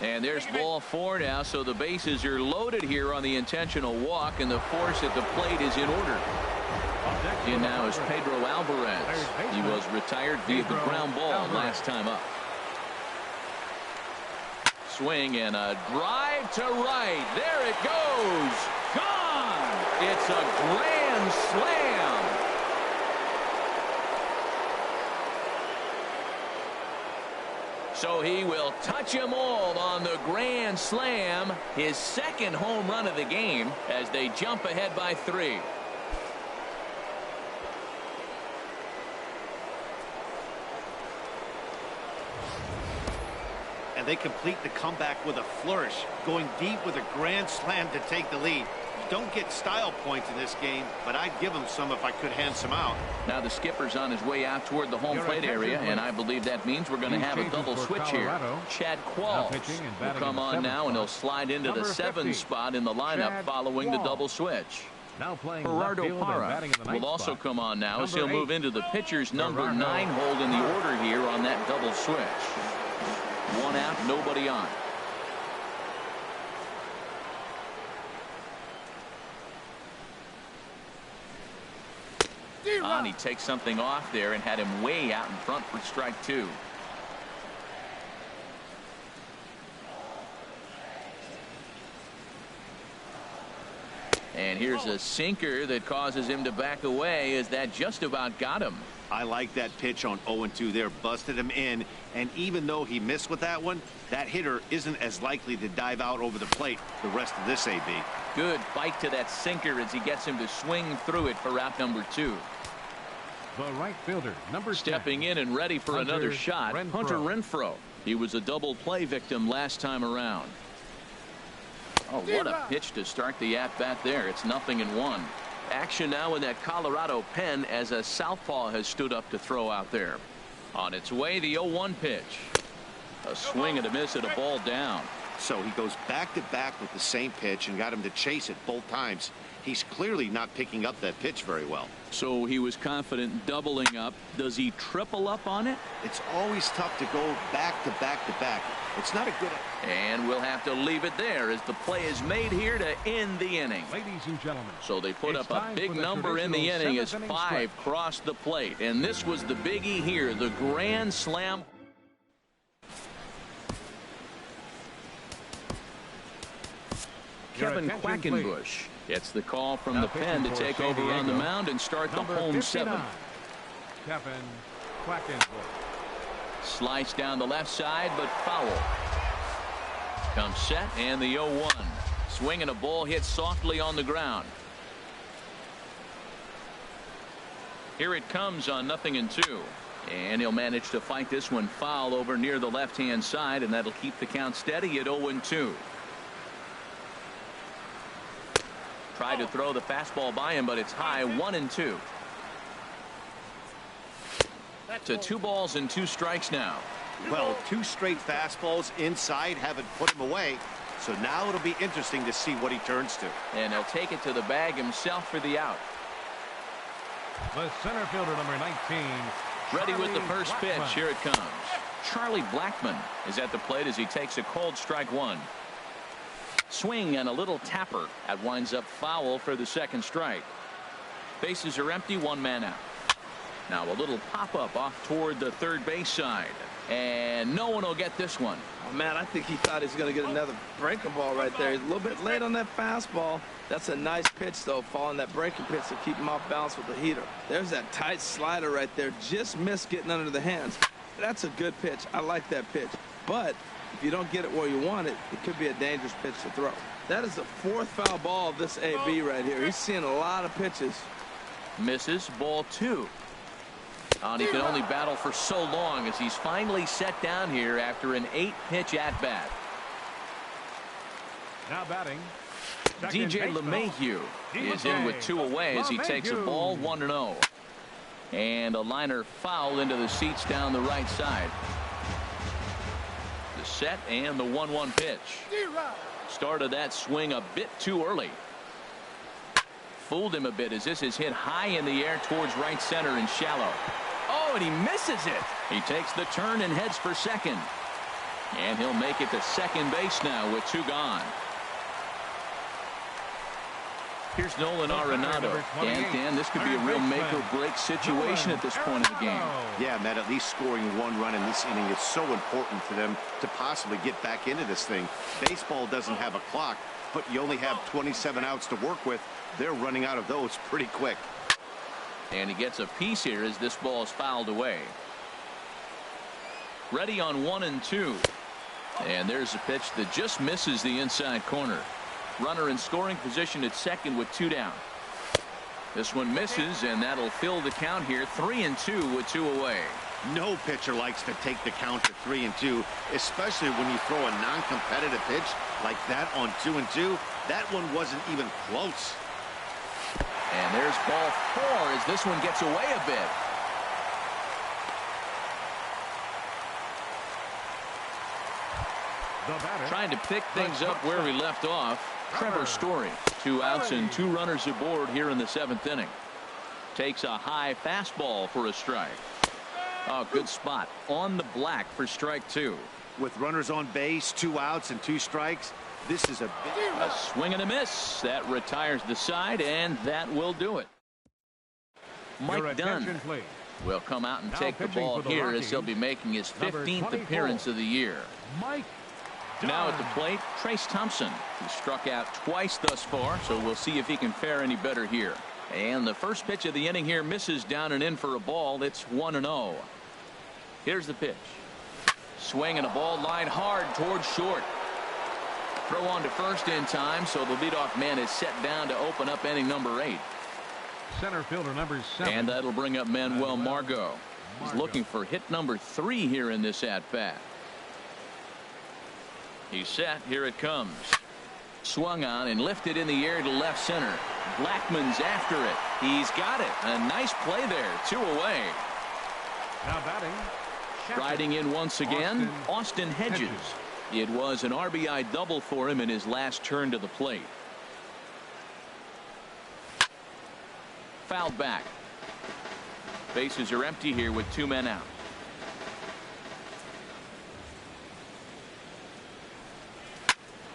And there's ball 4 now, so the bases are loaded here on the intentional walk, and the force at the plate is in order. In now is Pedro Alvarez. He was retired via the ground ball last time up. Swing and a drive to right. There it goes. Gone. It's a grand slam. So he will touch them all on the grand slam. His second home run of the game as they jump ahead by 3. And they complete the comeback with a flourish, going deep with a grand slam to take the lead. Don't get style points in this game, but I'd give him some if I could hand some out. Now the skipper's on his way out toward the home plate area, and I believe that means we're going to have a double switch here. Chad Qualls will come on now, and he'll slide into the 7th spot in the lineup following the double switch. Now playing Gerardo Parra will also come on now as he'll move into the pitcher's number 9 hold in the order here on that double switch. 1 out, nobody on. He takes something off there and had him way out in front for strike 2. And here's a sinker that causes him to back away as that just about got him. I like that pitch on 0-2 there. Busted him in, and even though he missed with that one, that hitter isn't as likely to dive out over the plate the rest of this AB. Good bite to that sinker as he gets him to swing through it for out number 2. The right fielder, number 10. Stepping in and ready for another shot, Hunter Renfroe. He was a double play victim last time around. Oh, what a pitch to start the at-bat there. It's 0-1. Action now in that Colorado pen as a southpaw has stood up to throw out there. On its way, the 0-1 pitch. A swing and a miss at a ball down. So he goes back-to-back with the same pitch and got him to chase it both times. He's clearly not picking up that pitch very well. So he was confident doubling up. Does he triple up on it? It's always tough to go back-to-back-to-back. It's not a good... And we'll have to leave it there as the play is made here to end the inning. Ladies and gentlemen, so they put up a big number in the inning as 5 crossed the plate. And this was the biggie here, the grand slam. Kevin Quackenbush gets the call from the pen to take over on the mound and start the home 7th. Kevin Quackenbush. Slice down the left side, but foul. Comes set and the 0-1. Swinging a ball hit softly on the ground. Here it comes on 0-2. And he'll manage to fight this one foul over near the left-hand side, and that'll keep the count steady at 0-2. Tried to throw the fastball by him, but it's high. 1-2. To 2 balls and 2 strikes now. Well, 2 straight fastballs inside haven't put him away. So now it'll be interesting to see what he turns to. And he'll take it to the bag himself for the out. The center fielder, number 19, Ready with the first pitch. Here it comes. Charlie Blackmon is at the plate as he takes a cold strike one. Swing and a little tapper. That winds up foul for the second strike. Bases are empty, one man out. Now a little pop-up off toward the third base side. And no one will get this one. Oh, man, I think he thought he was going to get another breaking ball right there. He's a little bit late on that fastball. That's a nice pitch, though, following that breaking pitch to keep him off balance with the heater. There's that tight slider right there. Just missed getting under the hands. That's a good pitch. I like that pitch. But if you don't get it where you want it, it could be a dangerous pitch to throw. That is the fourth foul ball of this AB right here. He's seeing a lot of pitches. Misses, ball two. And he can only battle for so long as he's finally set down here after an 8-pitch at-bat. Now batting. DJ LeMahieu is in with 2 away as he takes a ball 1-0. And a liner foul into the seats down the right side. The set and the 1-1 pitch. Started that swing a bit too early. Fooled him a bit as this is hit high in the air towards right center and shallow. Oh, and he misses it. He takes the turn and heads for second. And he'll make it to second base now with 2 gone. Here's Nolan Arenado. Dan, this could be a real make-or-break situation at this point in the game. Yeah, Matt, at least scoring 1 run in this inning is so important for them to possibly get back into this thing. Baseball doesn't have a clock, but you only have 27 outs to work with. They're running out of those pretty quick. And he gets a piece here as this ball is fouled away. Ready on 1-2. And there's a pitch that just misses the inside corner. Runner in scoring position at second with 2 down. This one misses, and that'll fill the count here. 3-2 with 2 away. No pitcher likes to take the count to 3-2, especially when you throw a non-competitive pitch like that on 2-2. That one wasn't even close. And there's ball 4 as this one gets away a bit. Trying to pick things up where we left off. Trevor Story. 2 outs and 2 runners aboard here in the 7th inning. Takes a high fastball for a strike. Oh, good spot on the black for strike 2. With runners on base, 2 outs and 2 strikes, this is a swing and a miss. That retires the side, and that will do it. Mike Dunn will come out and take the ball here as he'll be making his 15th appearance of the year. Now at the plate, Trace Thompson, who struck out twice thus far, so we'll see if he can fare any better here. And the first pitch of the inning here misses down and in for a ball. It's 1-0. Here's the pitch. Swing and a ball line hard towards short. Throw on to first in time, so the leadoff man is set down to open up inning number 8. Center fielder number 7. And that'll bring up Manuel Margot. He's looking for hit number 3 here in this at-bat. He's set. Here it comes. Swung on and lifted in the air to left center. Blackmon's after it. He's got it. A nice play there. 2 away. Now batting. Riding in once again, Austin Hedges. It was an RBI double for him in his last turn to the plate. Fouled back. Bases are empty here with 2 men out.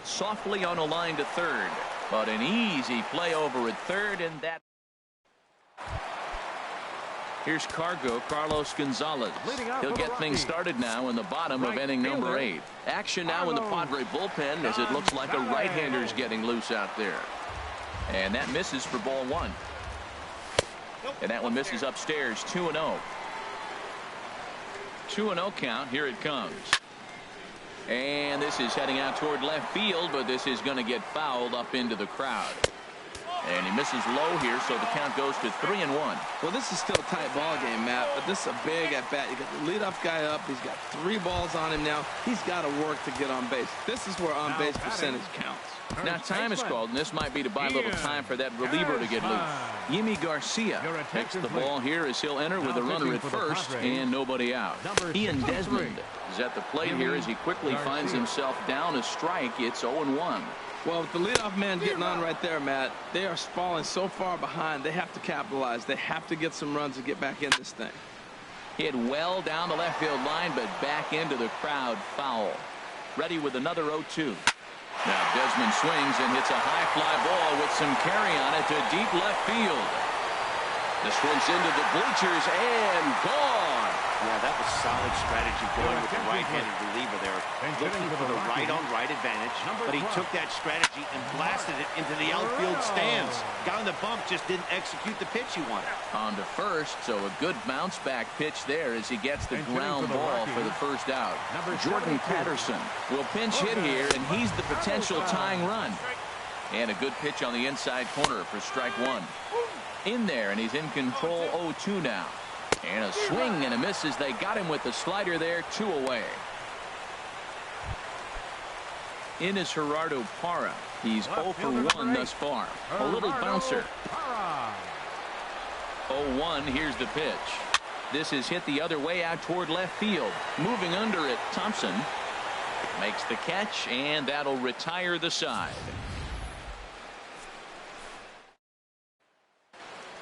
Softly on a line to third, but an easy play over at third, and that. Here's Carlos Gonzalez. He'll get things started now in the bottom of inning number 8. Action now in the Padre bullpen as it looks like a right-hander's getting loose out there. And that misses for ball 1. And that one misses upstairs. 2-0. 2-0 count. Here it comes. And this is heading out toward left field, but this is going to get fouled up into the crowd. And he misses low here, so the count goes to 3-1. Well, this is still a tight ball game, Matt, but this is a big at-bat. You got the leadoff guy up. He's got 3 balls on him now. He's got to work to get on base. This is where on-base percentage counts. Now time is called, and this might be to buy a little time for that reliever to get loose. Yimi Garcia takes the ball here as he'll enter with a runner at first and nobody out. Ian Desmond is at the plate here as he quickly finds himself down a strike. It's 0-1. Well, with the leadoff man getting on right there, Matt, they are falling so far behind. They have to capitalize. They have to get some runs to get back in this thing. Hit well down the left field line, but back into the crowd, foul. Ready with another 0-2. Now Desmond swings and hits a high fly ball with some carry on it to deep left field. This one's into the bleachers and gone. Yeah, that was solid strategy going with the right-handed reliever there. Looking for the right-on-right advantage, but he took that strategy and blasted it into the outfield stands. Got on the bump, just didn't execute the pitch he wanted. On to first, so a good bounce-back pitch there as he gets the ground ball for the first out. Jordan Patterson will pinch hit here, and he's the potential tying run. And a good pitch on the inside corner for strike one. In there, and he's in control. 0-2 now. And a swing and a miss as they got him with the slider there. 2 away. In is Gerardo Parra. He's 0 for 1 thus far. A little bouncer. 0-1. Here's the pitch. This is hit the other way out toward left field. Moving under it, Thompson makes the catch, and that'll retire the side.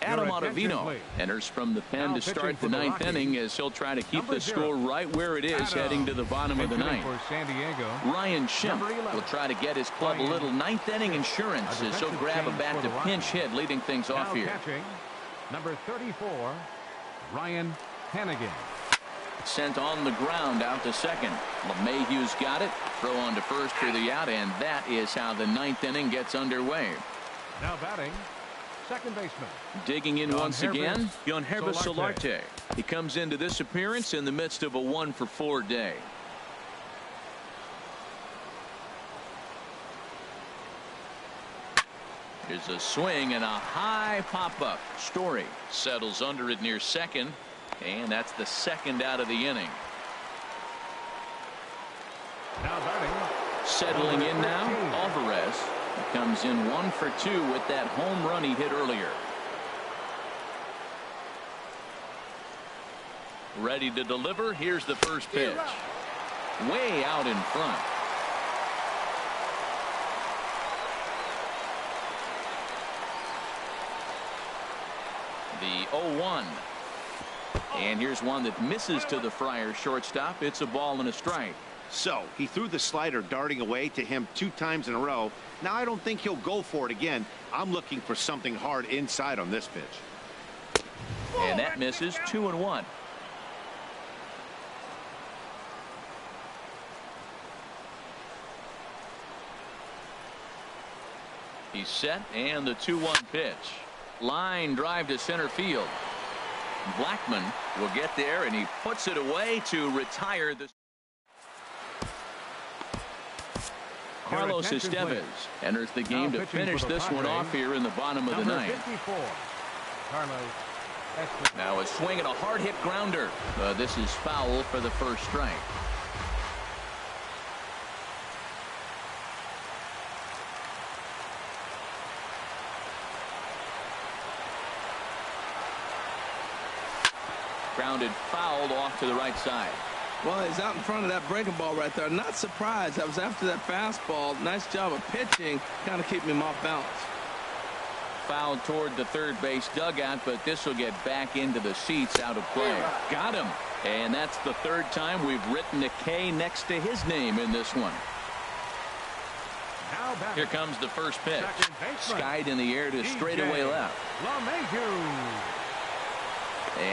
Adam Ottavino enters from the pen to start the 9th inning as he'll try to keep the score right where it is heading to the bottom of the 9th. Ryan Schimpf will try to get his club a little 9th inning insurance as he'll grab a bat to pinch hit, leading things off here. Number 34, Ryan Hannigan. Sent on the ground out to second. LeMahieu's got it. Throw on to first for the out, and that is how the 9th inning gets underway. Now batting, second baseman. Digging in once again, Yangervis Solarte. He comes into this appearance in the midst of a 1 for 4 day. There's a swing and a high pop-up. Story settles under it near second, and that's the second out of the inning. Now batting. Settling in now, Alvarez. He comes in 1 for 2 with that home run he hit earlier. Ready to deliver. Here's the first pitch. Way out in front. The 0-1. And here's one that misses to the Friars shortstop. It's a ball and a strike. So he threw the slider darting away to him 2 times in a row. Now I don't think he'll go for it again. I'm looking for something hard inside on this pitch. And that misses. 2-1. He's set, and the 2-1 pitch. Line drive to center field. Blackman will get there, and he puts it away to retire the. Carlos Estevez enters the game to finish this one off here in the bottom of the 9th. Now a swing and a hard hit grounder. This is foul for the first strike. Grounded, fouled off to the right side. Well, he's out in front of that breaking ball right there. Not surprised. That was after that fastball. Nice job of pitching, kind of keeping him off balance. Fouled toward the third base dugout, but this will get back into the seats, out of play. Got him. And that's the 3rd time we've written a K next to his name in this one. Here comes the first pitch. Skied in the air to straightaway left.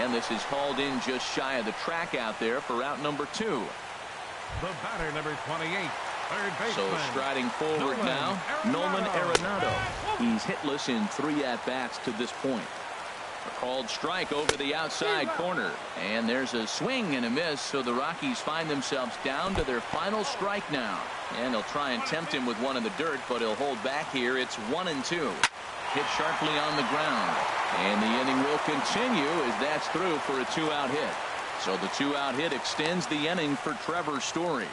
And this is hauled in just shy of the track out there for out number 2. The batter, number 28, third baseman. So striding forward now, Nolan Arenado. He's hitless in 3 at-bats to this point. A called strike over the outside corner. And there's a swing and a miss, so the Rockies find themselves down to their final strike now. And they'll try and tempt him with one in the dirt, but he'll hold back here. It's 1-2. Hit sharply on the ground, and the inning will continue as that's through for a 2-out hit. So the 2-out hit extends the inning for Trevor Story.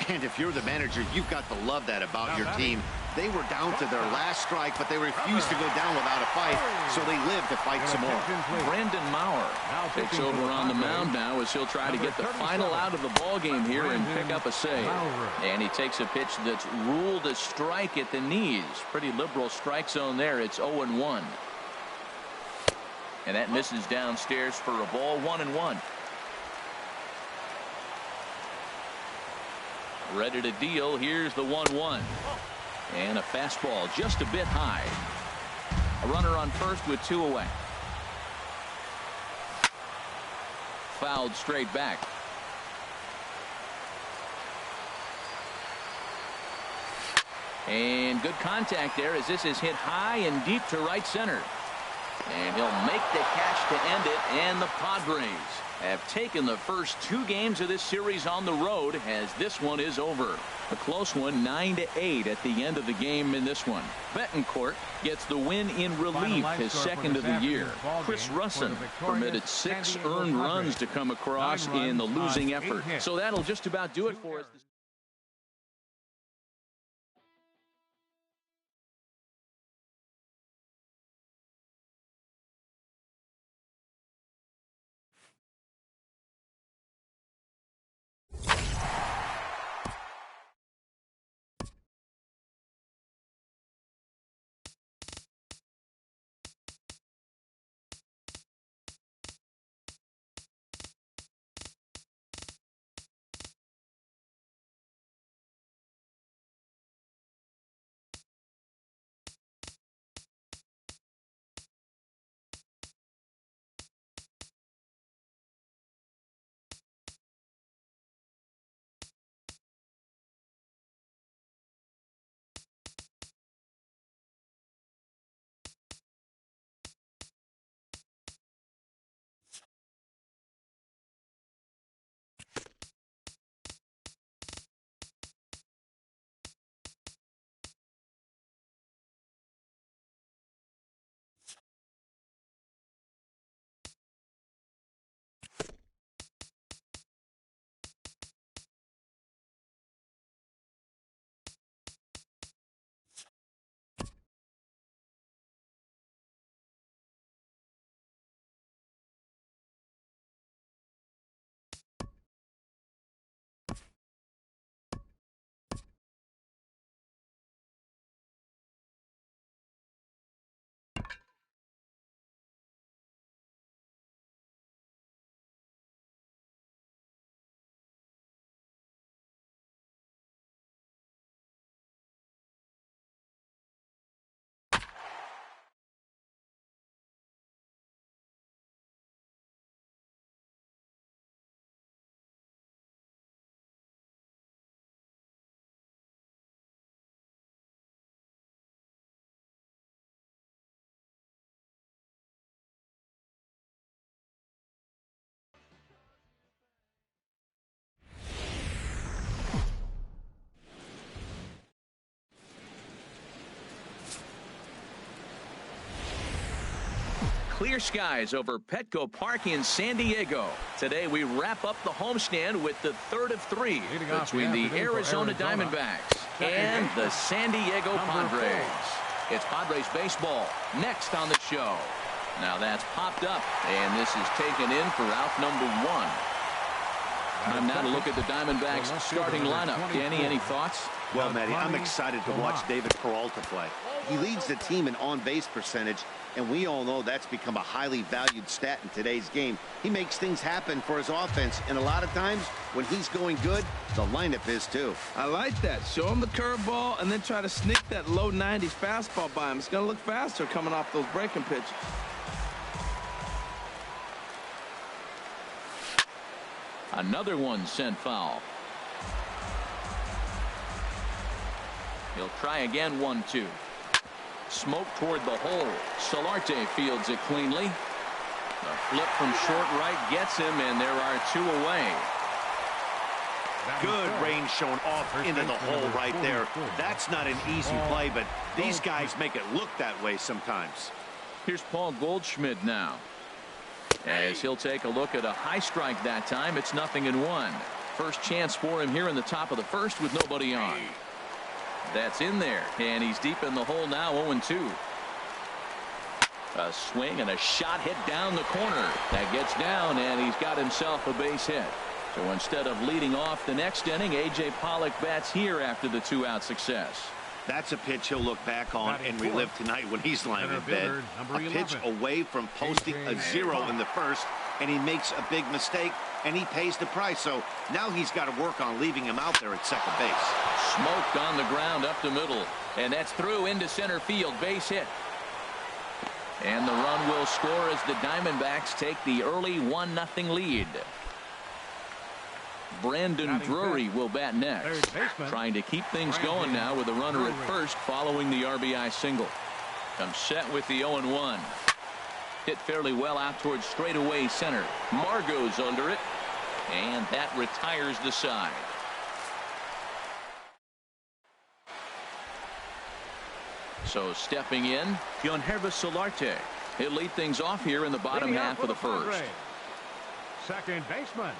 And if you're the manager, you've got to love that about your team. They were down to their last strike, but they refused to go down without a fight, so they live to fight some more. Brandon Maurer takes over on the mound now as he'll try to get the final out of the ball game here and pick up a save. And he takes a pitch that's ruled a strike at the knees. Pretty liberal strike zone there. It's 0-1. And that misses downstairs for a ball. 1-1. Ready to deal. Here's the 1-1. And a fastball just a bit high. A runner on first with 2 away. Fouled straight back. And good contact there as this is hit high and deep to right center. And he'll make the catch to end it, and the Padres have taken the first 2 games of this series on the road as this one is over. A close one, 9-8 at the end of the game in this one. Betancourt gets the win in relief, his second of the year. Chris Russin permitted 6 earned runs to come across in the losing effort. So that'll just about do it for us. Clear skies over Petco Park in San Diego. Today we wrap up the homestand with the third of 3 between the Arizona Diamondbacks and the San Diego Padres. It's Padres baseball next on the show. Now that's popped up, and this is taken in for out number 1. Time now to look at the Diamondbacks starting lineup. Danny, any thoughts? Well, Matty, I'm excited to watch David Peralta play. He leads the team in on-base percentage, and we all know that's become a highly valued stat in today's game. He makes things happen for his offense, and a lot of times when he's going good, the lineup is too. I like that. Show him the curveball and then try to sneak that low 90s fastball by him. It's going to look faster coming off those breaking pitches. Another one sent foul. He'll try again, 1-2. Smoke toward the hole. Solarte fields it cleanly. The flip from short right gets him, and there are 2 away. Good range shown off into the hole right there. That's not an easy play, but these guys make it look that way sometimes. Here's Paul Goldschmidt now, as he'll take a look at a high strike that time. It's 0-1. First chance for him here in the top of the first with nobody on. That's in there, and he's deep in the hole now, 0-2. A swing and a shot hit down the corner. That gets down, and he's got himself a base hit. So instead of leading off the next inning, A.J. Pollock bats here after the 2-out success. That's a pitch he'll look back on and relive tonight when he's lying in bed. A pitch away from posting a 0 in the first, and he makes a big mistake, and he pays the price. So now he's got to work on leaving him out there at second base. Smoked on the ground up the middle, and that's through into center field. Base hit. And the run will score as the Diamondbacks take the early 1-0 lead. Brandon Drury will bat next, trying to keep things going now with a runner at first following the RBI single. Comes set with the 0-1. Hit fairly well out towards straightaway center. Margot's under it, and that retires the side. So stepping in, Yangervis Solarte. He'll lead things off here in the bottom half of the first. Second baseman,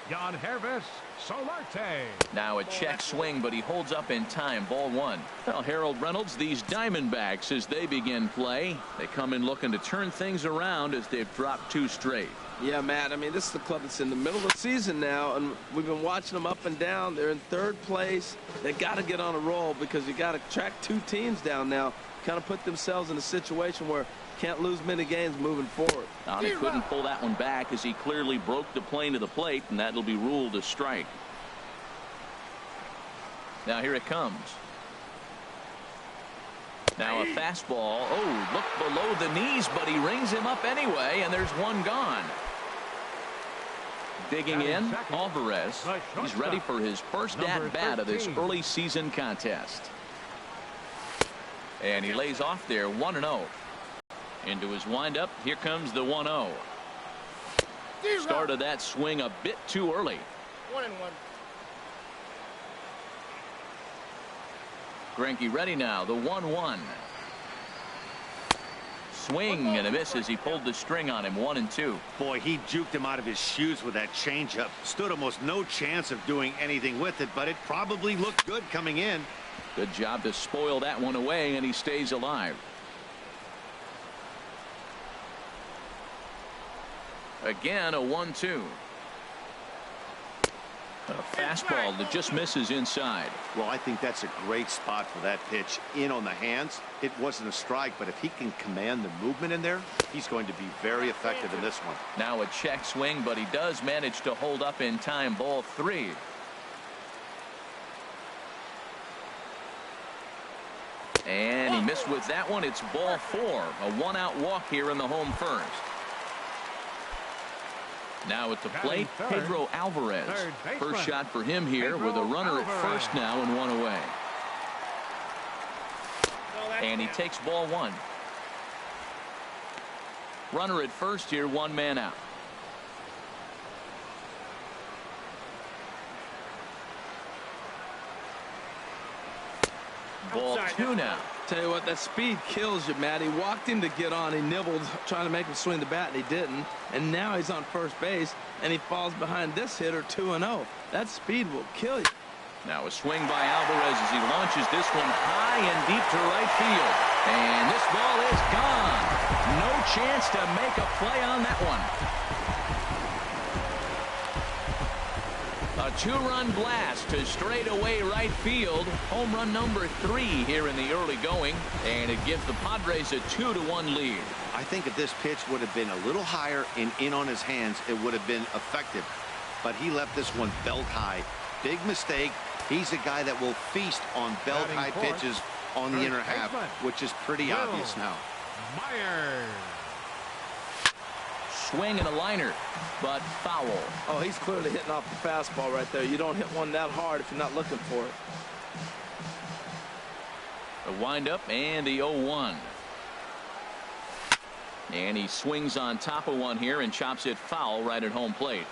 Yangervis Solarte. Now a check swing, but he holds up in time. Ball one. Well, Harold Reynolds, these Diamondbacks, as they begin play, they come in looking to turn things around as they've dropped 2 straight. Yeah, Matt, I mean, this is the club that's in the middle of the season now, and we've been watching them up and down. They're in 3rd place. They got to get on a roll because you got to track 2 teams down now, kind of put themselves in a situation where can't lose many games moving forward. He couldn't pull that one back as he clearly broke the plane to the plate, and that'll be ruled a strike. Now here it comes. Now a fastball. Oh, look below the knees, but he rings him up anyway, and there's one gone. Digging in, Alvarez. He's ready for his first at-bat of this early season contest. And he lays off there 1-0. Into his windup, here comes the 1-0. Started that swing a bit too early. 1-1. Greinke ready now, the 1-1. Swing and a miss as he pulled the string on him. 1-2. Boy, he juked him out of his shoes with that changeup. Stood almost no chance of doing anything with it, but it probably looked good coming in. Good job to spoil that one away, and he stays alive. Again, a 1-2. A fastball that just misses inside. Well, I think that's a great spot for that pitch. In on the hands. It wasn't a strike, but if he can command the movement in there, he's going to be very effective in this one. Now a check swing, but he does manage to hold up in time. Ball 3. And he missed with that one. It's ball 4. A 1-out walk here in the home first. Now at the plate, Pedro Alvarez. First shot for him here with a runner at first now and 1 away. And he takes ball 1. Runner at first here, 1 man out. Ball 2 now. Tell you what, that speed kills you, Matt. He walked him to get on. He nibbled, trying to make him swing the bat, and he didn't. And now he's on first base, and he falls behind this hitter 2-0. That speed will kill you. Now a swing by Alvarez as he launches this one high and deep to right field. And this ball is gone. No chance to make a play on that one. A 2-run blast to straightaway right field. Home run number 3 here in the early going, and it gives the Padres a 2-1 lead. I think if this pitch would have been a little higher and in on his hands, it would have been effective. But he left this one belt high. Big mistake. He's a guy that will feast on belt high pitches on the inner half, which is pretty obvious now. Myers. Swing and a liner, but foul. Oh, he's clearly hitting off the fastball right there. You don't hit one that hard if you're not looking for it. The windup and the 0-1. And he swings on top of one here and chops it foul right at home plate.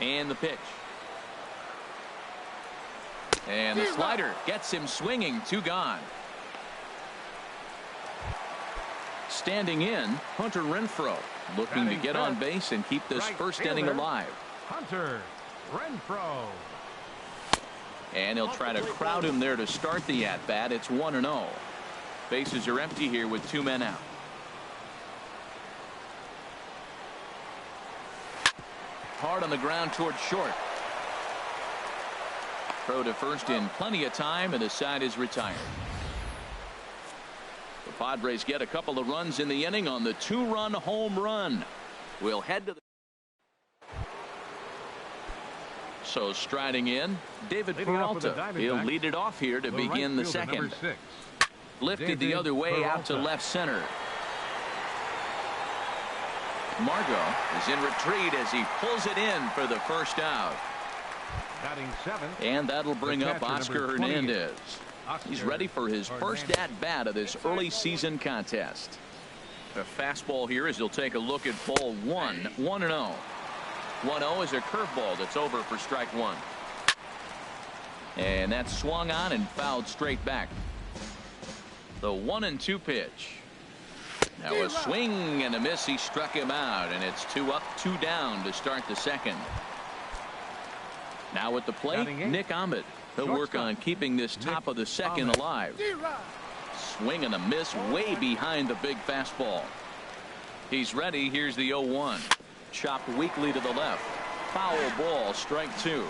And the pitch. And the slider gets him swinging. 2 gone. Standing in, Hunter Renfroe, looking to get on base and keep this first inning alive. Hunter Renfroe. And he'll try to crowd him there to start the at-bat. It's 1-0. Bases are empty here with 2 men out. Hard on the ground towards short. Throw to first in plenty of time, and the side is retired. The Padres get a couple of runs in the inning on the 2-run home run. We'll head to the... So striding in, David Peralta. He'll lead it off here to begin the second. Lifted the other way out to left center. Margot is in retreat as he pulls it in for the first out. And that'll bring up Oscar Hernandez. He's ready for his first at-bat of this early season contest. A fastball here as he'll take a look at ball 1. 1-0. 1-0 is a curveball that's over for strike 1. And that's swung on and fouled straight back. The 1-2 pitch. Now a swing and a miss. He struck him out, and it's 2 up, 2 down to start the second. Now at the plate, Nick Ahmed. He'll work on keeping this top of the second alive. Swing and a miss way behind the big fastball. He's ready. Here's the 0-1. Chopped weakly to the left. Foul ball, strike 2.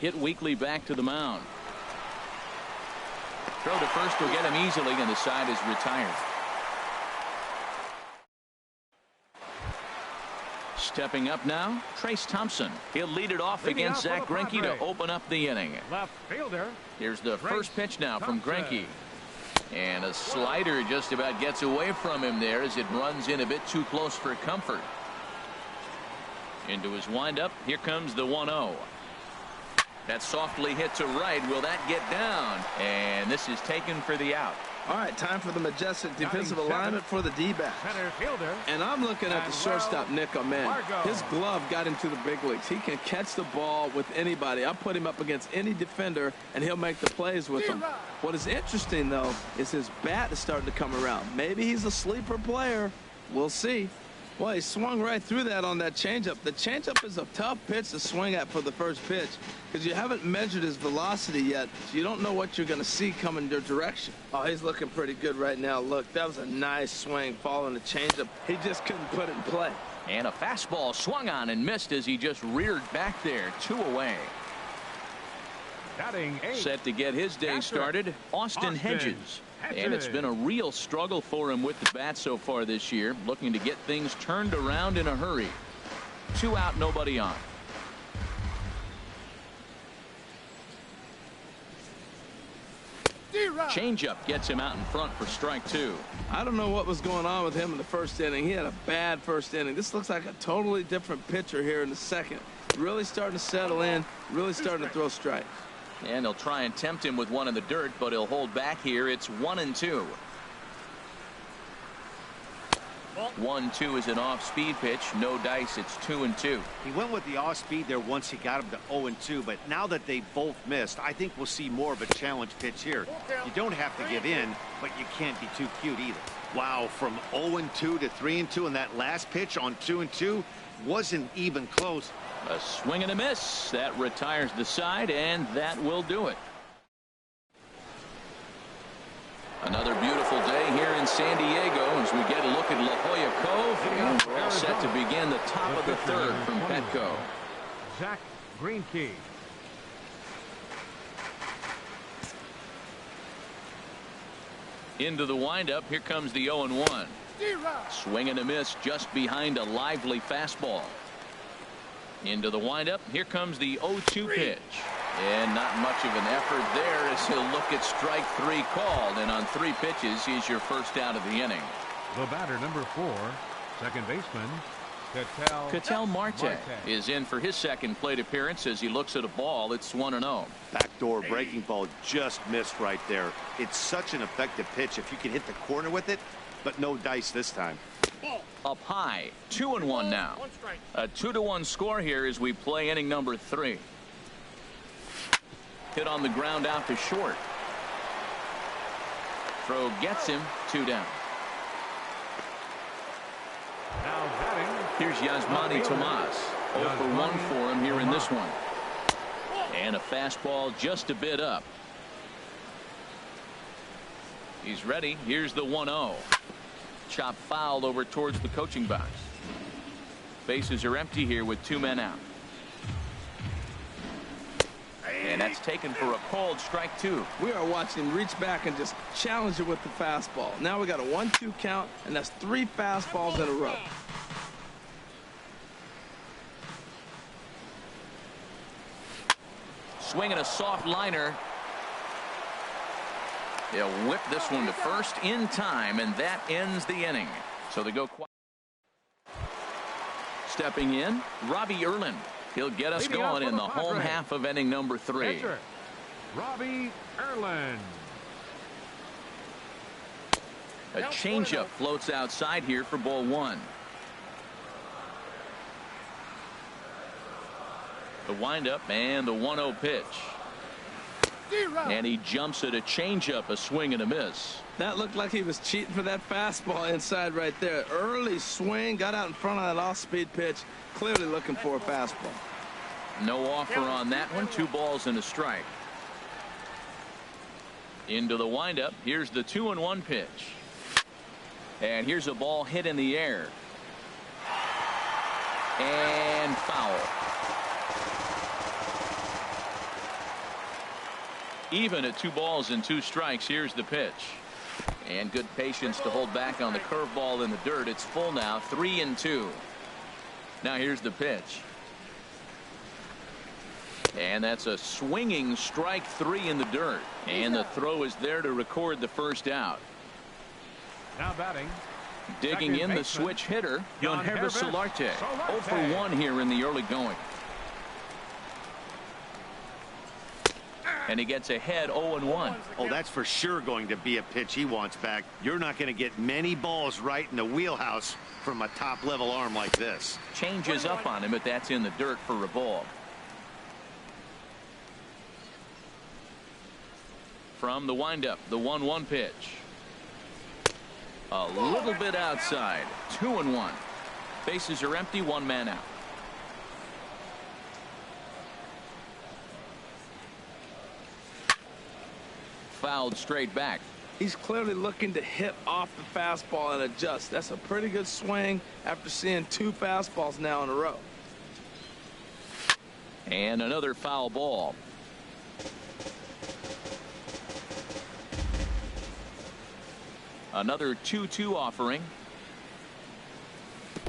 Hit weakly back to the mound. Throw to first will get him easily, and the side is retired. Stepping up now, Trace Thompson. He'll lead it off against Zach Greinke to open up the inning. Left fielder. Here's the first pitch now from Greinke. And a slider just about gets away from him there as it runs in a bit too close for comfort. Into his windup. Here comes the 1-0. That softly hit to right. Will that get down? And this is taken for the out. All right, time for the majestic defensive alignment for the D-back. And I'm looking at the shortstop, Nick Ahmed. His glove got him to the big leagues. He can catch the ball with anybody. I'll put him up against any defender, and he'll make the plays with them. What is interesting, though, is his bat is starting to come around. Maybe he's a sleeper player. We'll see. Well, he swung right through that on that changeup. The changeup is a tough pitch to swing at for the first pitch because you haven't measured his velocity yet, so you don't know what you're going to see coming your direction. Oh, he's looking pretty good right now. Look, that was a nice swing following the changeup. He just couldn't put it in play. And a fastball swung on and missed as he just reared back there. 2 away. Set to get his day started, Austin Hedges. And it's been a real struggle for him with the bat so far this year, looking to get things turned around in a hurry. 2 out, nobody on. Changeup gets him out in front for strike 2. I don't know what was going on with him in the first inning. He had a bad first inning. This looks like a totally different pitcher here in the second. Really starting to settle in, really starting to throw strikes. And they'll try and tempt him with one in the dirt, but he'll hold back here. It's 1-2. 1-2 is an off-speed pitch. No dice. It's 2-2. He went with the off-speed there once he got him to 0-2, but now that they both missed, I think we'll see more of a challenge pitch here. You don't have to give in, but you can't be too cute either. Wow, from 0-2 to 3-2, and that last pitch on 2-2 wasn't even close. A swing and a miss. That retires the side, and that will do it. Another beautiful day here in San Diego as we get a look at La Jolla Cove. We're all set to begin the top of the third from Petco. Zach Greinke. Into the windup. Here comes the 0-1. Swing and a miss just behind a lively fastball. Into the windup. Here comes the 0-2 pitch. And not much of an effort there as he'll look at strike 3 called. And on 3 pitches, he's your first out of the inning. The batter, number 4, second baseman, Ketel Marte is in for his second plate appearance as he looks at a ball. It's 1-0. Backdoor breaking ball just missed right there. It's such an effective pitch if you can hit the corner with it, but no dice this time. Up high, 2-1 now. A 2-1 score here as we play inning number 3. Hit on the ground out to short. Throw gets him, 2 down. Now batting. Here's Yasmani Tomas. 0 for 1 for him here in this one. And a fastball just a bit up. He's ready. Here's the 1-0. Chop fouled over towards the coaching box. Bases are empty here with 2 men out. And that's taken for a called strike 2. We are watching him reach back and just challenge it with the fastball. Now we got a 1-2 count, and that's 3 fastballs in a row. Swinging a soft liner. They'll whip this one to first in time, and that ends the inning. So they go quiet. Stepping in, Robbie Erlin. He'll get us going in the home half of inning number 3. Pitcher, Robbie Erlin. A changeup floats outside here for ball 1. The windup and the 1-0 pitch. And he jumps at a changeup, a swing and a miss. That looked like he was cheating for that fastball inside right there. Early swing, got out in front of that off-speed pitch, clearly looking for a fastball. No offer on that one. 2 balls and a strike. Into the windup. Here's the 2-1 pitch. And here's a ball hit in the air. And foul. Even at 2 balls and 2 strikes. Here's the pitch. And good patience to hold back on the curveball in the dirt. It's full now, 3-2. Now here's the pitch. And that's a swinging strike 3 in the dirt. And the throw is there to record the first out. Now batting. Digging in the switch hitter, Yangervis Solarte. 0 for 1 here in the early going. And he gets ahead 0-1. Oh, that's for sure going to be a pitch he wants back. You're not going to get many balls right in the wheelhouse from a top-level arm like this. Changes up on him, but that's in the dirt for a ball. From the windup, the 1-1 pitch. A little bit outside. 2-1. Bases are empty, 1 man out. Fouled straight back. He's clearly looking to hit off the fastball and adjust. That's a pretty good swing after seeing 2 fastballs now in a row. And another foul ball. Another 2-2 offering.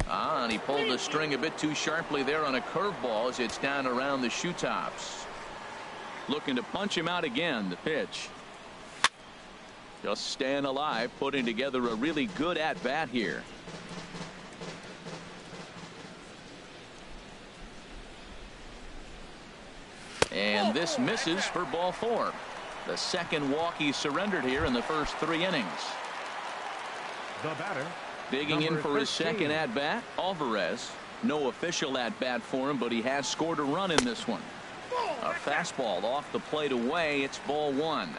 And he pulled the string a bit too sharply there on a curveball as it's down around the shoe tops. Looking to punch him out again. The pitch. Just staying alive, putting together a really good at-bat here. And this misses for ball 4. The second walk he surrendered here in the first 3 innings. The batter. Digging in for his second at-bat, Alvarez. No official at-bat for him, but he has scored a run in this one. A fastball off the plate away. It's ball 1.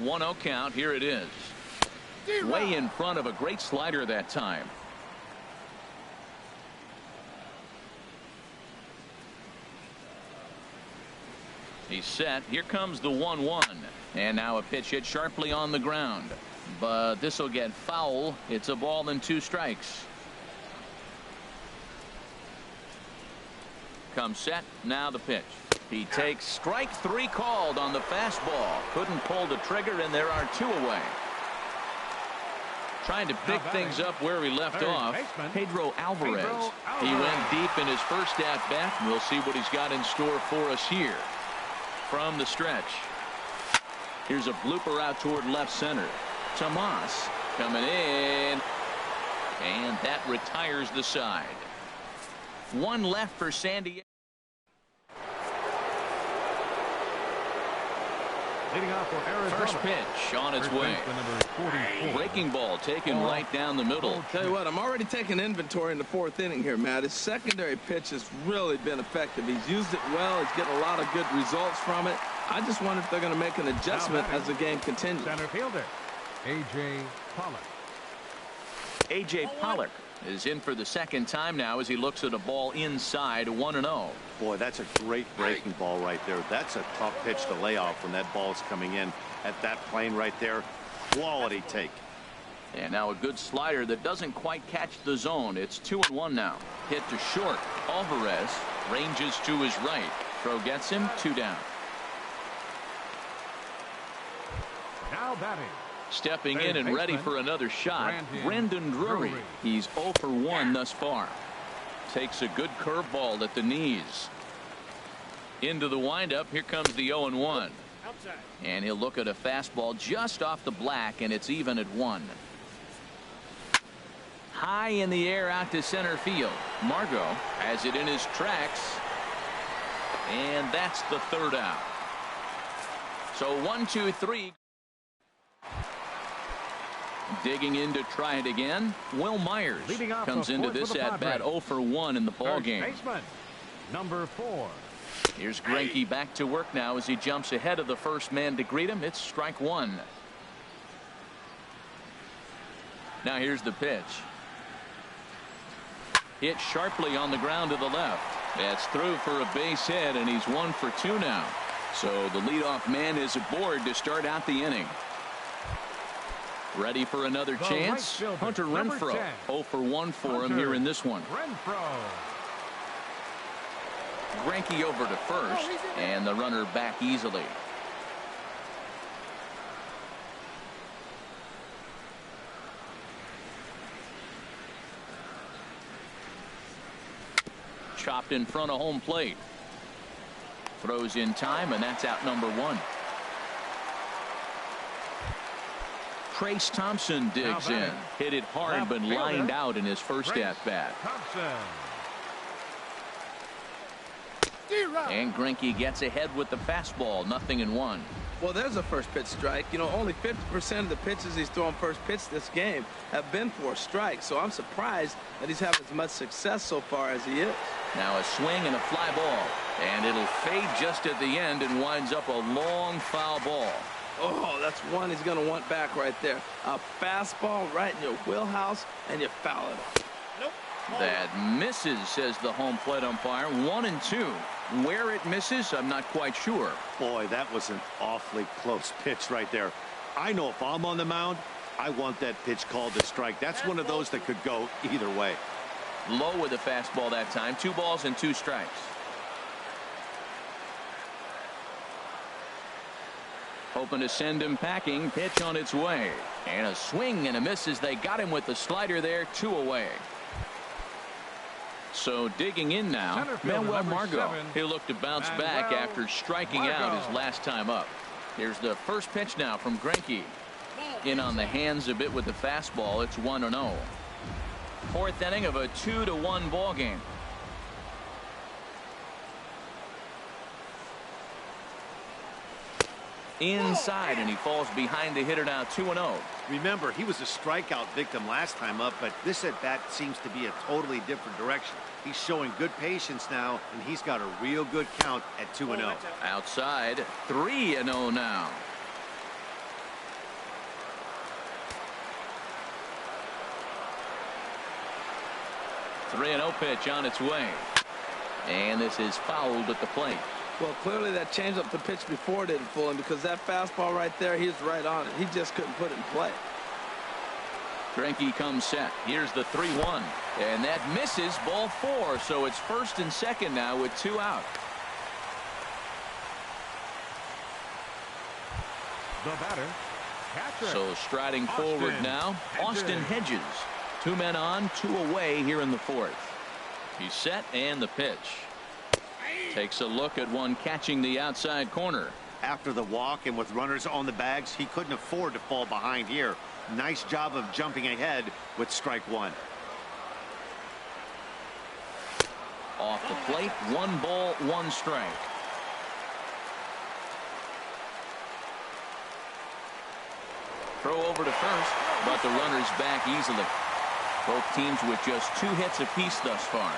1-0 count. Here it is. Way in front of a great slider that time. He's set. Here comes the 1-1. And now a pitch hit sharply on the ground. But this will get foul. It's a ball and 2 strikes. Comes set. Now the pitch. He takes strike 3 called on the fastball. Couldn't pull the trigger, and there are 2 away. Trying to pick things up where he left off. Pedro Alvarez. He went deep in his first at-bat. We'll see what he's got in store for us here. From the stretch. Here's a blooper out toward left center. Tomas coming in. And that retires the side. 1 left for San Diego. Leading off for Arizona. First pitch on its way. Breaking ball taken right down the middle. Tell you what, I'm already taking inventory in the 4th inning here, Matt. His secondary pitch has really been effective. He's used it well. He's getting a lot of good results from it. I just wonder if they're going to make an adjustment as the game continues. Center fielder, A.J. Pollock. A.J. Pollock is in for the second time now as he looks at a ball inside. 1-0. Boy, that's a great breaking ball right there. That's a tough pitch to lay off when that ball's coming in at that plane right there. Quality take. And now a good slider that doesn't quite catch the zone. It's 2-1 now. Hit to short. Alvarez ranges to his right. Throw gets him. 2 down. Now batting. Stepping in and ready for another shot, Brandon Drury. He's 0 for 1 thus far. Takes a good curveball at the knees. Into the windup. Here comes the 0-1. And he'll look at a fastball just off the black, and it's even at 1. High in the air out to center field. Margot has it in his tracks. And that's the 3rd out. So 1, 2, 3. Digging in to try it again. Will Myers comes into this at bat 0 for 1 in the ball game. Number 4. Here's Greinke back to work now as he jumps ahead of the first man to greet him. It's strike 1. Now here's the pitch. Hit sharply on the ground to the left. That's through for a base hit, and he's 1 for 2 now. So the leadoff man is aboard to start out the inning. Ready for another chance. Hunter Renfroe 0 for 1 for him here in this one. Greinke over to first, and the runner back easily. Chopped in front of home plate. Throws in time, and that's out number 1. Trace Thompson digs in. Hit it hard, but lined out in his first at-bat. And Greinke gets ahead with the fastball. 0-1. Well, there's a first pitch strike. You know, only 50% of the pitches he's thrown first pitch this game have been for a strike. So I'm surprised that he's having as much success so far as he is. Now a swing and a fly ball. And it'll fade just at the end and winds up a long foul ball. Oh, that's one he's going to want back right there. A fastball right in your wheelhouse, and you foul it. Nope. That misses, says the home plate umpire. 1-2. Where it misses, I'm not quite sure. Boy, that was an awfully close pitch right there. I know if I'm on the mound, I want that pitch called a strike. That's one of those that could go either way. Low with a fastball that time. 2 balls and 2 strikes. Hoping to send him packing. Pitch on its way. And a swing and a miss as they got him with the slider there. 2 away. So digging in now, Manuel Margot. He'll look to bounce back after striking out his last time up. Here's the first pitch now from Greinke. In on the hands a bit with the fastball. It's 1-0. 4th inning of a 2-1 ball game. Inside, and he falls behind the hitter now. 2-0. Remember, he was a strikeout victim last time up, but this at bat seems to be a totally different direction. He's showing good patience now, and he's got a real good count at 2-0. Outside, 3-0 now. Three 3-0 pitch on its way. And this is fouled at the plate. Well, clearly that changeup the pitch before didn't fool him, because that fastball right there, he's right on it. He just couldn't put it in play. Greinke comes set. Here's the 3-1. And that misses, ball 4. So it's 1st and 2nd now with 2 out. The batter, catcher. So striding forward now, Austin Hedges. 2 men on, 2 away here in the 4th. He's set, and the pitch. Takes a look at one catching the outside corner. After the walk and with runners on the bags, he couldn't afford to fall behind here. Nice job of jumping ahead with strike 1. Off the plate, 1 ball, 1 strike. Throw over to first, but the runner's back easily. Both teams with just 2 hits apiece thus far.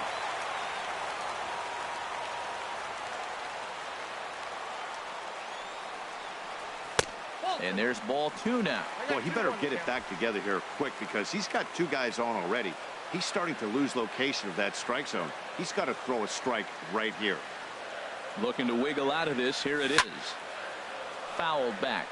And there's ball 2 now. Boy, he better get it back together here quick, because he's got 2 guys on already. He's starting to lose location of that strike zone. He's got to throw a strike right here. Looking to wiggle out of this. Here it is. Fouled back.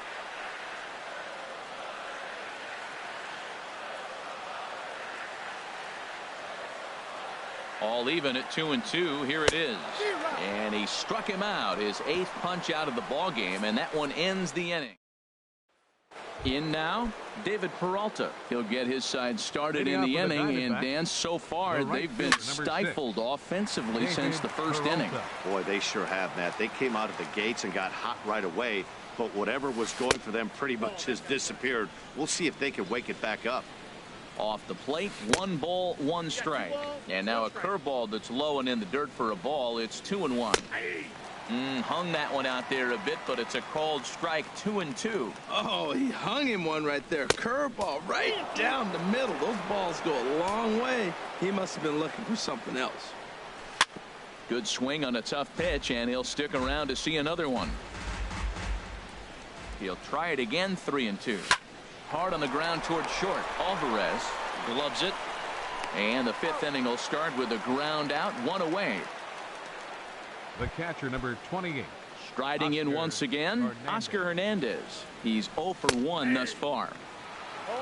All even at 2-2. Here it is. And he struck him out. His 8th punch out of the ball game, and that one ends the inning. In now, David Peralta. He'll get his side started in the inning, and Dan, so far they've been stifled offensively since the first inning. Boy, they sure have, Matt. They came out of the gates and got hot right away, but whatever was going for them pretty much has disappeared. We'll see if they can wake it back up. Off the plate, 1 ball, 1 strike. And now a curveball that's low and in the dirt for a ball. It's 2-1. Hung that one out there a bit, but it's a called strike. 2-2. Oh, he hung him one right there. Curveball right down the middle. Those balls go a long way. He must have been looking for something else. Good swing on a tough pitch, and he'll stick around to see another one. He'll try it again. 3-2. Hard on the ground toward short. Alvarez gloves it, and the 5th inning will start with a ground out, 1 away. The catcher, number 28. Striding in once again, Oscar Hernandez. He's 0 for 1 thus far.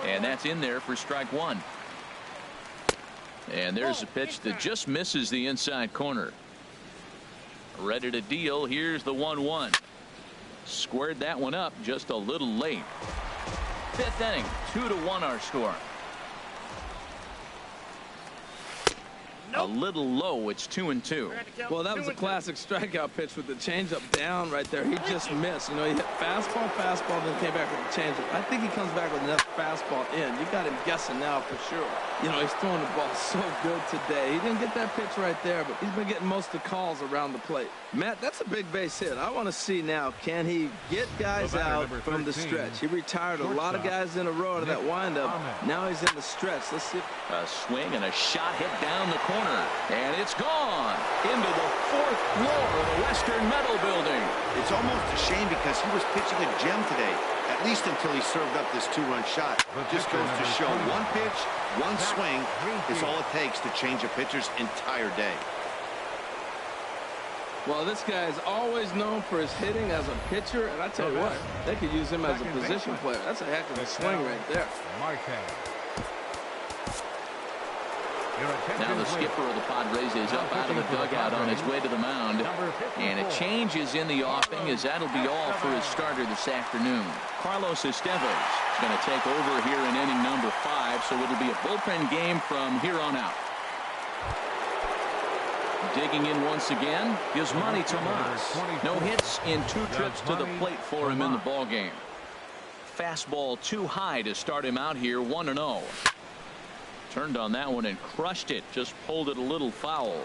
And that's in there for strike 1. And there's a pitch that just misses the inside corner. Ready to deal. Here's the 1-1. Squared that one up just a little late. 5th inning, 2-1 our score. A little low. It's 2-2. Well, that was a classic strikeout pitch with the changeup down right there. He just missed. You know, he hit fastball, then came back with the changeup. I think he comes back with another fastball in. You got him guessing now for sure. You know, he's throwing the ball so good today. He didn't get that pitch right there, but he's been getting most of the calls around the plate. Matt, that's a big base hit. I want to see now, can he get guys out from the stretch? He retired a lot of guys in a row to that windup. Now he's in the stretch. Let's see. A swing and a shot hit down the corner. And it's gone into the 4th floor of the Western Metal Building. It's almost a shame because he was pitching a gem today, at least until he served up this 2-run shot. Just goes to show 1 pitch, 1 swing is all it takes to change a pitcher's entire day. Well, this guy is always known for his hitting as a pitcher, and I tell you what, they could use him as a position player. That's a heck of a swing right there. Now the skipper of the Padres is up out of the dugout on his way to the mound. And a change is in the offing, as that'll be all for his starter this afternoon. Carlos Estevez is going to take over here in inning number 5, so it'll be a bullpen game from here on out. Digging in once again, Yasmani Tomas. No hits in 2 trips to the plate for him in the ballgame. Fastball too high to start him out here, 1-0. Turned on that one and crushed it. Just pulled it a little foul.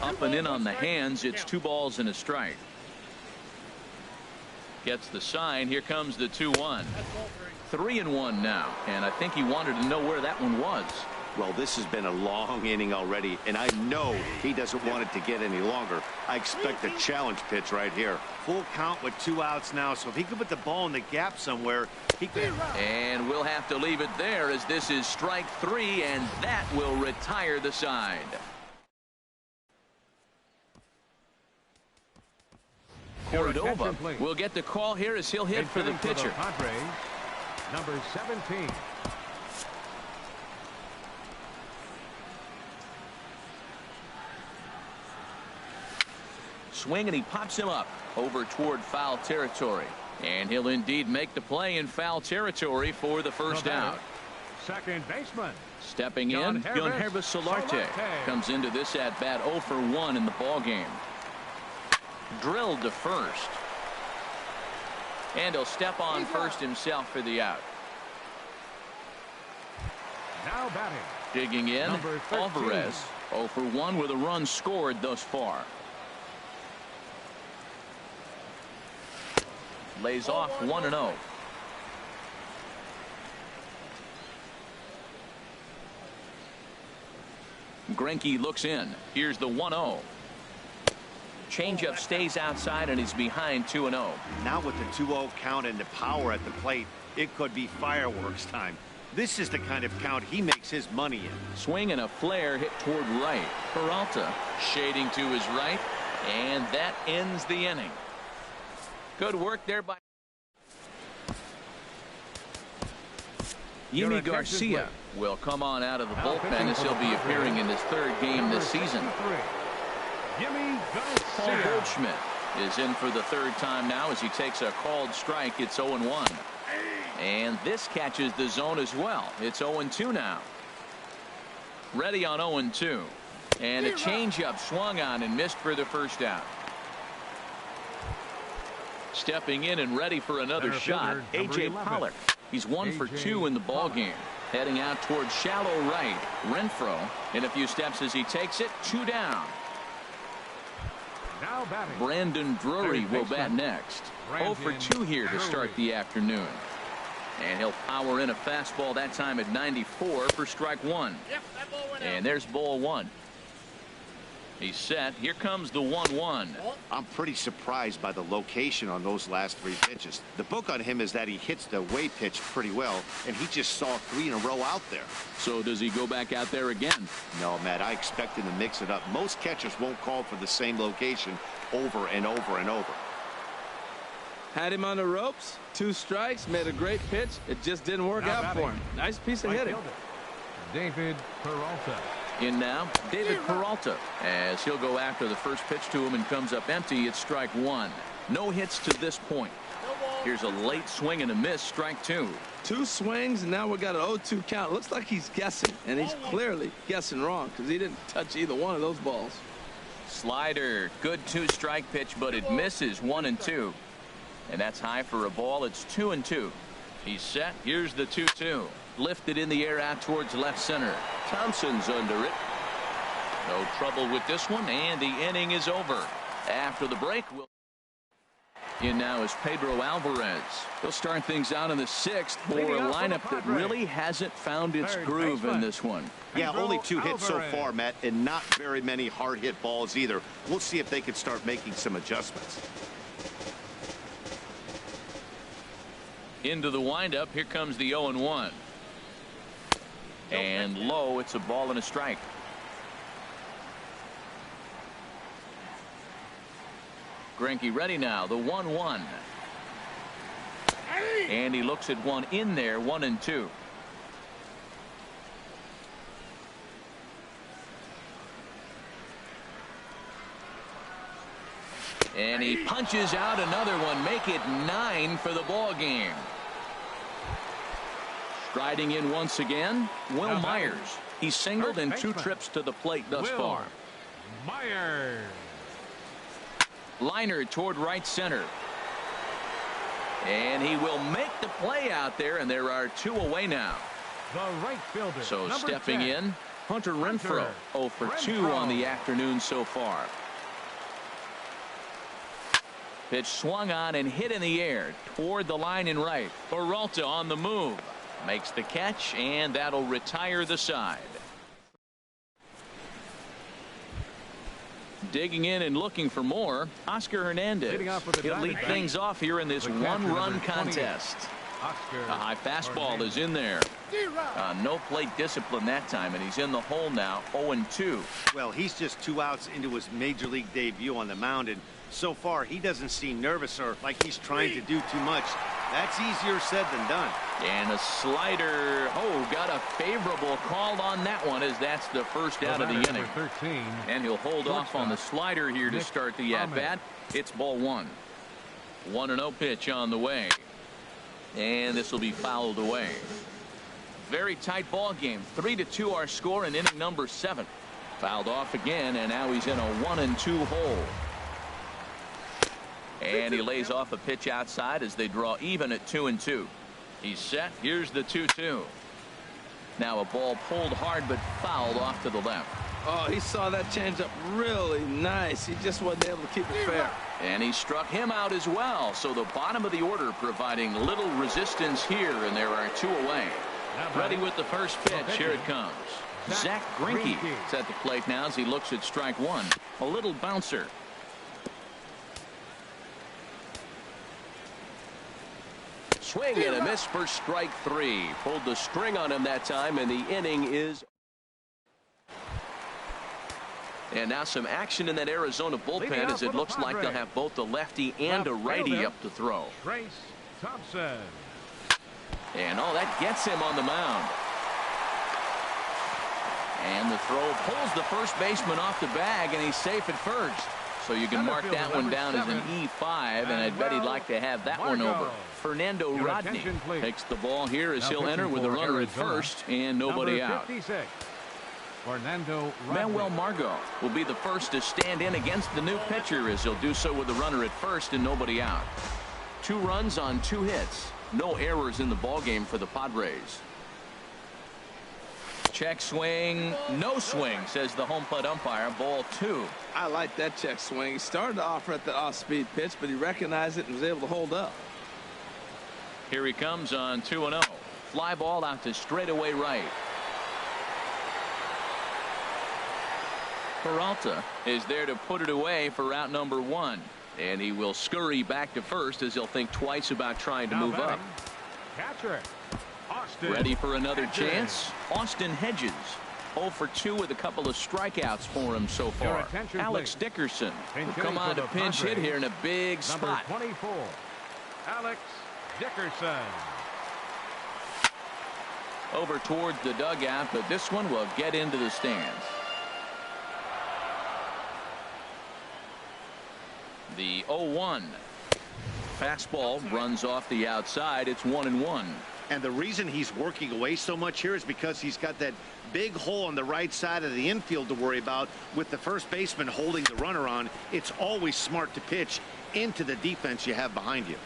Up and in on the hands. It's 2 balls and a strike. Gets the sign. Here comes the 2-1. 3-1 now. And I think he wanted to know where that one was. Well, this has been a long inning already, and I know he doesn't want it to get any longer. I expect a challenge pitch right here. Full count with 2 outs now, so if he could put the ball in the gap somewhere, he could. And we'll have to leave it there, as this is strike 3, and that will retire the side. Cordova will get the call here as he'll hit for the pitcher. Number 17. Swing, and he pops him up over toward foul territory. And he'll indeed make the play in foul territory for the first out. Second baseman. Stepping in, Yohannes Solarte comes into this at bat 0 for 1 in the ball game. Drilled to first. And he'll step on first himself for the out. Now batting. Digging in, Alvarez 0 for 1 with a run scored thus far. Lays off 1-0. Greinke looks in. Here's the 1-0. Changeup stays outside, and he's behind 2-0. Now with the 2-0 count and the power at the plate, it could be fireworks time. This is the kind of count he makes his money in. Swing and a flare hit toward right. Peralta shading to his right, and that ends the inning. Good work there by Your Yimi attention, Garcia please. will come on out of the Now bullpen pitching as for he'll the be Padres, appearing in his third game this season. 63, Yimi Paul Garcia. Goldschmidt is in for the third time now as he takes a called strike. It's 0-1. And this catches the zone as well. It's 0-2 now. Ready on 0-2. And a changeup swung on and missed for the first out. Stepping in and ready for another Center shot, fielder, number A.J. 11. Pollock. He's 1 for 2 in the ball game. Heading out towards shallow right. Renfroe in a few steps as he takes it. 2 down. Now batting. Brandon Drury Third will baseman. bat next. 0 for 2 here to start the afternoon. And he'll power in a fastball that time at 94 for strike 1. And there's ball 1. He's set. Here comes the 1-1. I'm pretty surprised by the location on those last 3 pitches. The book on him is that he hits the away pitch pretty well, and he just saw 3 in a row out there. So does he go back out there again? No, Matt, I expect him to mix it up. Most catchers won't call for the same location over and over and over. Had him on the ropes. 2 strikes. Made a great pitch. It just didn't work Now out batting. for him. Nice piece of Right hitting. fielder, David Peralta. In now, David Peralta, as he'll go after the first pitch to him and comes up empty. It's strike 1. No hits to this point. Here's a late swing and a miss. Strike 2. 2 swings, and now we got an 0-2 count. Looks like he's guessing, and he's clearly guessing wrong because he didn't touch either one of those balls. Slider, good 2-strike pitch, but it misses 1-2. And that's high for a ball. It's 2-2. He's set. Here's the 2-2. Lifted in the air out towards left center. Thompson's under it. No trouble with this one, and the inning is over. After the break, in now is Pedro Alvarez. He'll start things out in the 6th for a lineup that really hasn't found its groove in this one. Yeah, Pedro only 2 hits so Alvarez. far, Matt, and not very many hard hit balls either. We'll see if they can start making some adjustments. Into the windup. Here comes the 0-1. And low. It's a ball and a strike. Greinke ready now. The 1-1. And he looks at one in there. 1-2. And he punches out another one. Make it 9 for the ball game. Striding in once again, Will Myers. He's singled in 2 trips to the plate thus far. Myers. Liner toward right center. And he will make the play out there, and there are 2 away now. The right fielder. So number stepping 10. in, Hunter Renfroe. 0 for 2 on the afternoon so far. Pitch swung on and hit in the air toward the line in right. Peralta on the move. Makes the catch, and that'll retire the side. Digging in and looking for more, Oscar Hernandez. Leading off for the He'll lead Diamondbacks. things off here in this The catcher, one-run number 28. contest. Oscar A high fastball Hernandez. is in there. No plate discipline that time, and he's in the hole now. 0-2. Well, he's just 2 outs into his major league debut on the mound, and so far he doesn't seem nervous or like he's trying to do too much. That's easier said than done. And a slider. Oh, got a favorable call on that one, as that's the first out of the inning. Number 13. And he'll hold off on the slider here to Nick start the at-bat. It's ball 1. 1-0 pitch on the way. And this will be fouled away. Very tight ball game. 3-2 our score in inning number 7. Fouled off again, and now he's in a 1-2 hole. And he lays off a pitch outside as they draw even at 2-2. He's set. Here's the 2-2. Now a ball pulled hard but fouled off to the left. Oh, he saw that changeup really nice. He just wasn't able to keep it fair. And he struck him out as well. So the bottom of the order providing little resistance here, and there are 2 away. Ready with the first pitch. Here it comes. Zach Greinke is at the plate now as he looks at strike 1. A little bouncer. Swing and a miss for strike 3. Pulled the string on him that time, and the inning is. And now some action in that Arizona bullpen as it looks like they'll have both a lefty and a righty up to throw. Trace Thompson. And that gets him on the mound. And the throw pulls the first baseman off the bag, and he's safe at first. So you can mark that one down as an E5, and I'd bet he'd like to have that one over. Fernando Rodney takes the ball here as he'll enter with a runner at first and nobody out. Manuel Margot will be the first to stand in against the new pitcher as he'll do so with a runner at first and nobody out. 2 runs on 2 hits. No errors in the ballgame for the Padres. Check swing, no swing, says the home plate umpire. Ball 2. I like that check swing. He started to offer at the off-speed pitch, but he recognized it and was able to hold up. Here he comes on 2-0. Fly ball out to straightaway right. Peralta is there to put it away for out number 1. And he will scurry back to first as he'll think twice about trying to move up. Catcher. Austin. Ready for another chance. Austin Hedges 0 for 2 with a couple of strikeouts for him so far. Alex Dickerson will come on to pinch hit here in a big spot. Number 24, Alex Dickerson. Over towards the dugout, but this one will get into the stands. The 0-1. Fastball runs off the outside. It's 1-1. And the reason he's working away so much here is because he's got that big hole on the right side of the infield to worry about. With the first baseman holding the runner on, it's always smart to pitch into the defense you have behind you.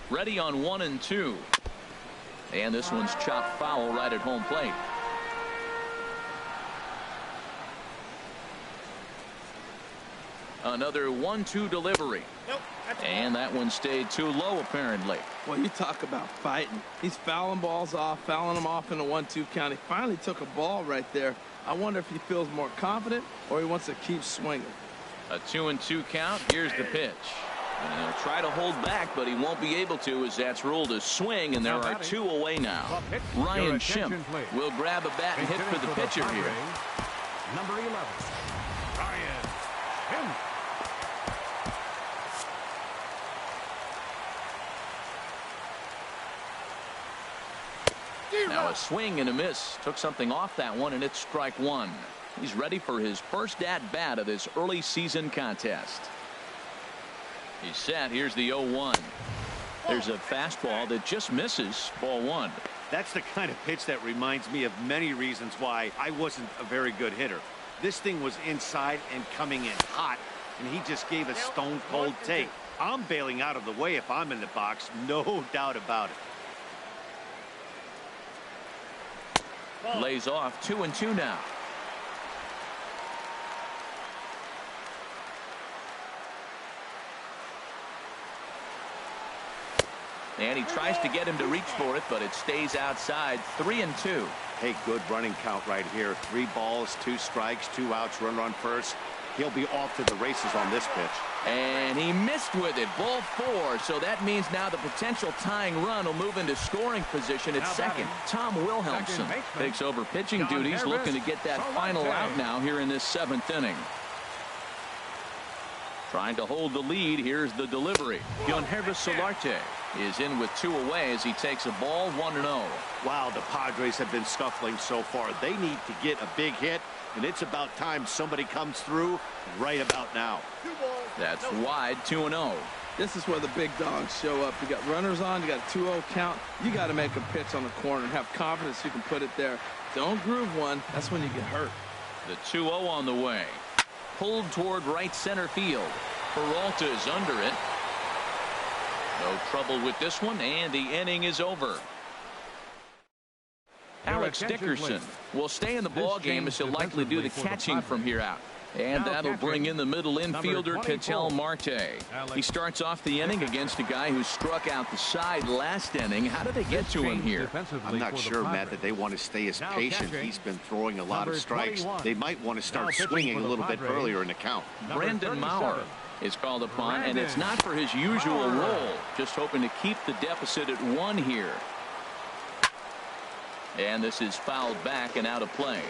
Ready on 1 and 2. And this one's chopped foul right at home plate. Another 1-2 delivery. And that one stayed too low, apparently. Well, you talk about fighting. He's fouling balls off, fouling them off in a 1-2 count. He finally took a ball right there. I wonder if he feels more confident or he wants to keep swinging. A 2-2 count. Here's the pitch. And he'll try to hold back, but he won't be able to as that's ruled a swing, and there are 2 away now. Ryan Schimpf will grab a bat and hit for the pitcher here. Number 11, Ryan Schimpf. Now a swing and a miss. Took something off that one, and it's strike 1. He's ready for his first at-bat of this early season contest. He's set. Here's the 0-1. There's a fastball that just misses. Ball 1. That's the kind of pitch that reminds me of many reasons why I wasn't a very good hitter. This thing was inside and coming in hot, and he just gave a stone-cold take. I'm bailing out of the way if I'm in the box, no doubt about it. Lays off. 2-2 now. And he tries to get him to reach for it, but it stays outside. 3-2. Hey, good running count right here. 3 balls, 2 strikes, 2 outs, runner on first. He'll be off to the races on this pitch. And he missed with it. Ball 4. So that means now the potential tying run will move into scoring position at second. Tom Wilhelmsen takes over pitching duties, looking to get that final out now here in this 7th inning. Trying to hold the lead. Here's the delivery. Yohannes Solarte is in with 2 away as he takes a ball. 1-0. Wow, the Padres have been scuffling so far. They need to get a big hit, and it's about time somebody comes through right about now. That's wide. 2-0. This is where the big dogs show up. You got runners on, you got a 2-0 count. You got to make a pitch on the corner and have confidence you can put it there. Don't groove one. That's when you get hurt. The 2-0 on the way. Pulled toward right center field. Peralta is under it. No trouble with this one, and the inning is over. Alex Dickerson will stay in the ball game as he'll likely do the catching from here out. And that'll bring in the middle infielder, Ketel Marte. He starts off the inning against a guy who struck out the side last inning. How did they get to him here? I'm not sure, Matt, that they want to stay as patient. He's been throwing a lot of strikes. They might want to start swinging a little bit earlier in the count. Brandon Maurer is called upon, and it's not for his usual role. Just hoping to keep the deficit at 1 here. And this is fouled back and out of play.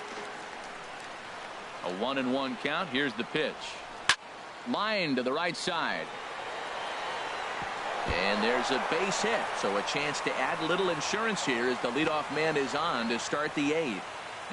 A 1-1 count. Here's the pitch. Line to the right side. And there's a base hit, so a chance to add a little insurance here as the leadoff man is on to start the 8th.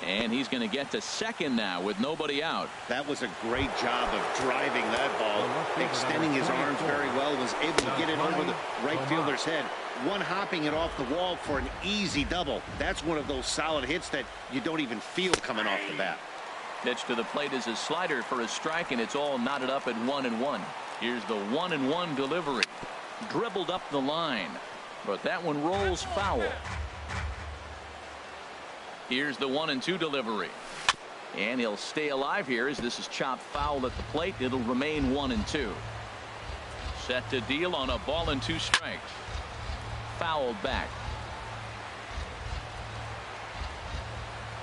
And he's going to get to second now with nobody out. That was a great job of driving that ball, extending his arms very well, was able to get it over the right fielder's head, one hopping it off the wall for an easy double. That's one of those solid hits that you don't even feel coming off the bat. Pitch to the plate is a slider for a strike, and it's all knotted up at 1-1. Here's the 1-1 delivery. Dribbled up the line, but that one rolls foul. Here's the 1-2 delivery, and he'll stay alive here as this is chopped foul at the plate. It'll remain 1-2. Set to deal on a ball and 2 strikes. Fouled back.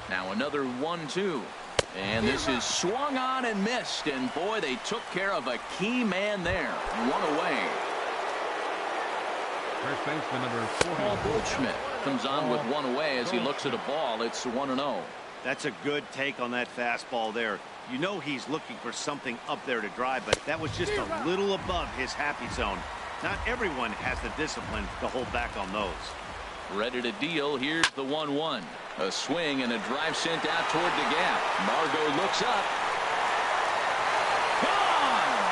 Now another 1-2. And this is swung on and missed, and boy, they took care of a key man there. 1 away. First baseman number 4. Paul Goldschmidt comes on with 1 away as he looks at a ball. It's 1-0. That's a good take on that fastball there. You know he's looking for something up there to drive, but that was just a little above his happy zone. Not everyone has the discipline to hold back on those. Ready to deal. Here's the 1-1. A swing and a drive sent out toward the gap. Margot looks up. Gone!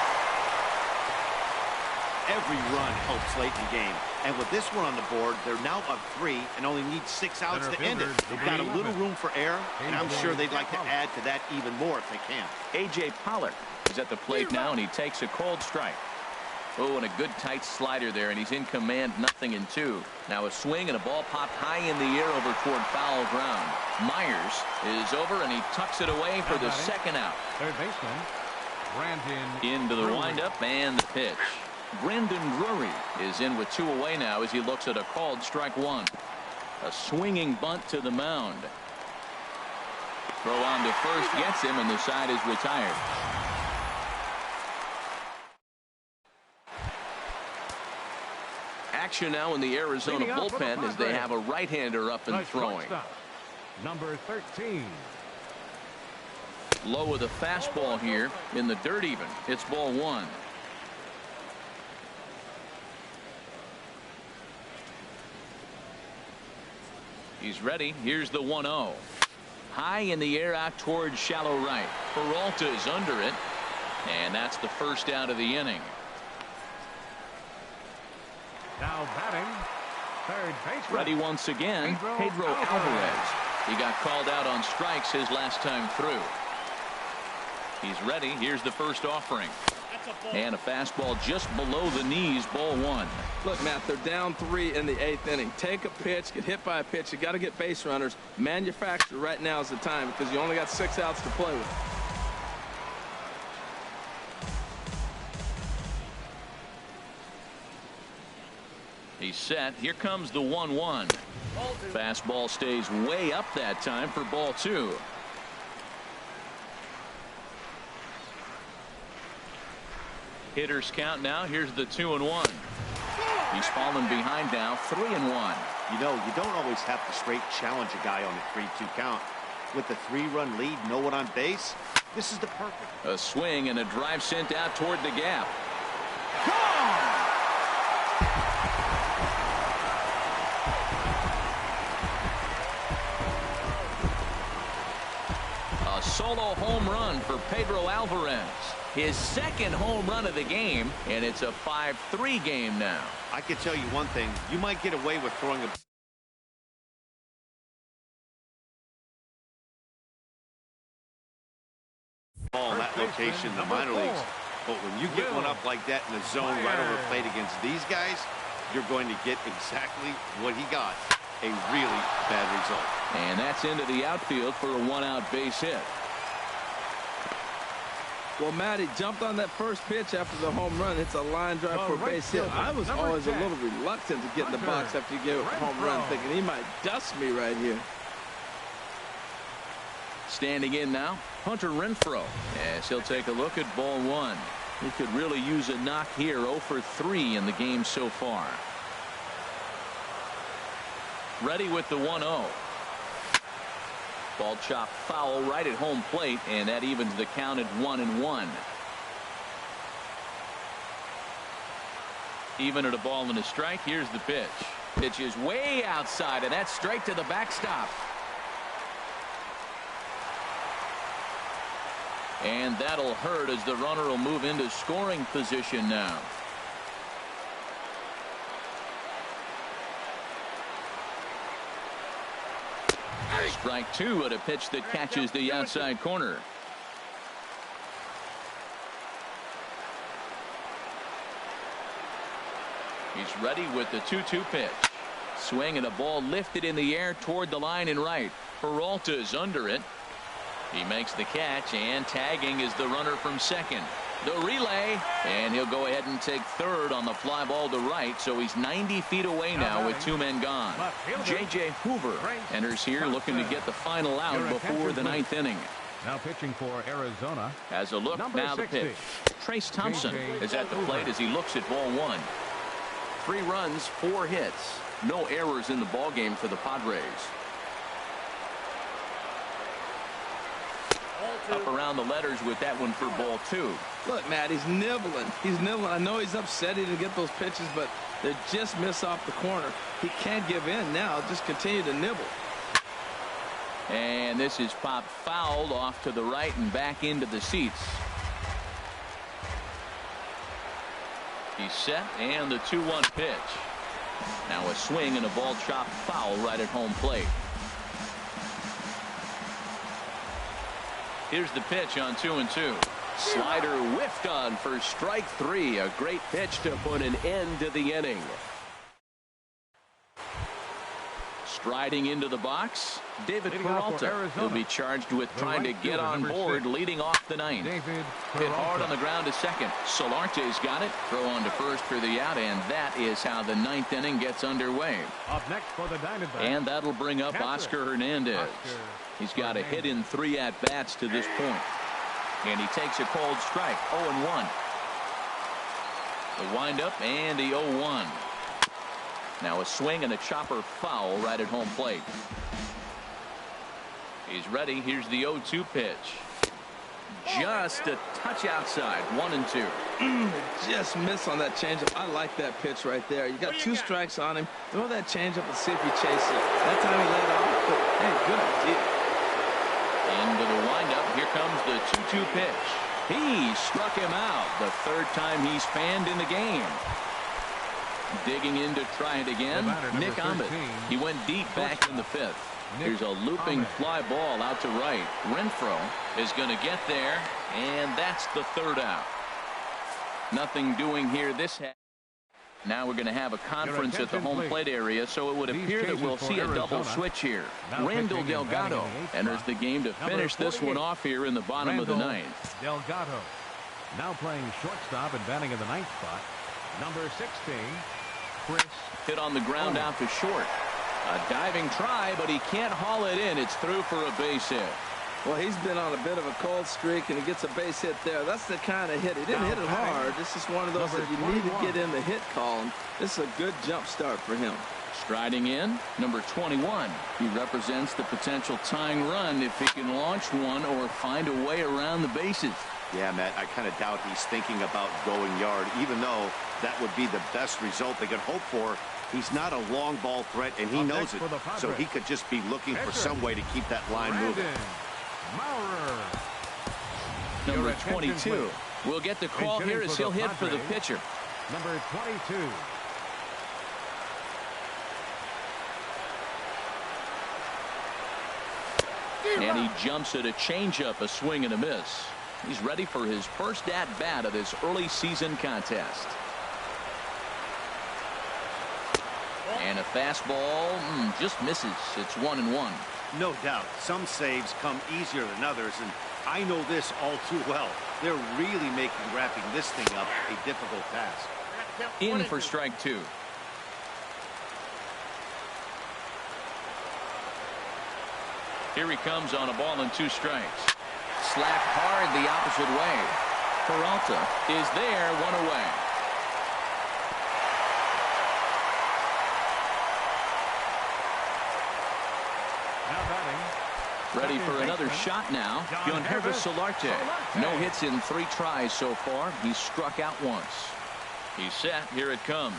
Every run helps late in the game. And with this one on the board, they're now up 3 and only need 6 outs to end it. They've got a little room for error, and I'm sure they'd like to add to that even more if they can. A.J. Pollard is at the plate now, and he takes a cold strike. Oh, and a good tight slider there, and he's in command, 0-2. Now a swing and a ball popped high in the air over toward foul ground. Myers is over, and he tucks it away for the second out. Third baseman Brandon into the windup and the pitch. Brandon Drury is in with 2 away now as he looks at a called strike 1. A swinging bunt to the mound. Throw on to first gets him, and the side is retired. Action now in the Arizona bullpen as they have a right-hander up and throwing. Number 13. Low with a fastball here in the dirt even. It's ball 1. He's ready. Here's the 1-0. High in the air out towards shallow right. Peralta is under it, and that's the first out of the inning. Now batting, third baseman. Ready once again, Pedro Alvarez. He got called out on strikes his last time through. He's ready. Here's the first offering. And a fastball just below the knees, ball 1. Look, Matt, they're down 3 in the 8th inning. Take a pitch, get hit by a pitch. You got to get base runners. Manufacture right now is the time because you only got 6 outs to play with. He's set. Here comes the 1-1. Fastball stays way up that time for ball 2. Hitters count now. Here's the 2-1. He's fallen behind now, 3-1. You know, you don't always have to straight challenge a guy on the 3-2 count. With the 3-run lead, no one on base, this is the perfect. A swing and a drive sent out toward the gap. A solo home run for Pedro Alvarez. His second home run of the game, and it's a 5-3 game now. I can tell you one thing. You might get away with throwing a ball in that location in the minor leagues. But when you get one up like that in the zone right over the plate against these guys, you're going to get exactly what he got. A really bad result. And that's into the outfield for a 1-out base hit. Well, Matt, he jumped on that first pitch after the home run. It's a line drive for a base hit. I was always a little reluctant to get in the box after you gave up a home run, thinking he might dust me right here. Standing in now, Hunter Renfroe, as he'll take a look at ball 1. He could really use a knock here. 0 for 3 in the game so far. Ready with the 1-0. Ball chopped foul right at home plate, and that evens the count at 1-1. Even at a ball and a strike, here's the pitch. Pitch is way outside, and that's straight to the backstop. And that'll hurt as the runner will move into scoring position now. Strike two at a pitch that catches the outside corner. He's ready with the 2-2 pitch. Swing and a ball lifted in the air toward the line and right. Peralta's under it. He makes the catch, and tagging is the runner from second. The relay, and he'll go ahead and take third on the fly ball to right, so he's 90 feet away now with two men gone. J.J. Hoover enters here looking to get the final out before the ninth inning. Now pitching for Arizona. Has a look, now the pitch. Trace Thompson is at the plate as he looks at ball one. 3 runs, 4 hits. No errors in the ballgame for the Padres. Up around the letters with that one for ball 2. Look, Matt, he's nibbling. He's nibbling. I know he's upset he didn't get those pitches, but they just miss off the corner. He can't give in now. Just continue to nibble. And this is popped fouled off to the right and back into the seats. He's set, and the 2-1 pitch. Now a swing and a ball chopped foul right at home plate. Here's the pitch on 2-2. Slider whiffed on for strike 3. A great pitch to put an end to the inning. Striding into the box, David Peralta. He'll be charged with trying to get on board leading off the ninth. Hit hard on the ground to second. Solarte's got it. Throw on to first for the out, and that is how the ninth inning gets underway. Up next for the Diamondbacks. And that'll bring up Oscar Hernandez. He's got a hit in 3 at-bats to this point. And he takes a cold strike, 0-1. The windup and the 0-1. Now a swing and a chopper foul right at home plate. He's ready. Here's the 0-2 pitch. Just a touch outside, 1-2. Just miss on that changeup. I like that pitch right there. You got 2 strikes on him. Throw that changeup and see if he chases it. That time he let off, but hey, good idea. Into the windup. Here comes the 2-2 pitch. He struck him out. The 3rd time he's fanned in the game. Digging in to try it again, Nick Ahmed. He went deep back in the 5th. Here's a looping fly ball out to right. Renfroe is going to get there, and that's the 3rd out. Nothing doing here this half. Now we're going to have a conference at the home plate area, so it would appear that we'll see a double switch here. Randall Delgado enters the game to finish this one off here in the bottom of the 9th. Delgado now playing shortstop and batting in the 9th spot. Number 16, Chris. Hit on the ground out to short. A diving try, but he can't haul it in. It's through for a base hit. Well, he's been on a bit of a cold streak, and he gets a base hit there. That's the kind of hit. He didn't hit it hard. This is one of those that you need to get in the hit column. This is a good jump start for him. Striding in, number 21. He represents the potential tying run if he can launch one or find a way around the bases. Yeah, Matt, I kind of doubt he's thinking about going yard, even though that would be the best result they could hope for. He's not a long ball threat, and he knows it, so he could just be looking for some way to keep that line moving. Number 22 will get the call here as he'll hit for the pitcher. Number 22. And he jumps at a changeup, a swing and a miss. He's ready for his first at-bat of this early season contest. And a fastball just misses. It's 1-1. No doubt. Some saves come easier than others, and I know this all too well. They're really making wrapping this thing up a difficult task. In for strike 2. Here he comes on a ball and 2 strikes. Slapped hard the opposite way. Peralta is there, 1 away. Ready for another shot now. Yonhervis Solarte. No hits in 3 tries so far. He's struck out once. He's set. Here it comes.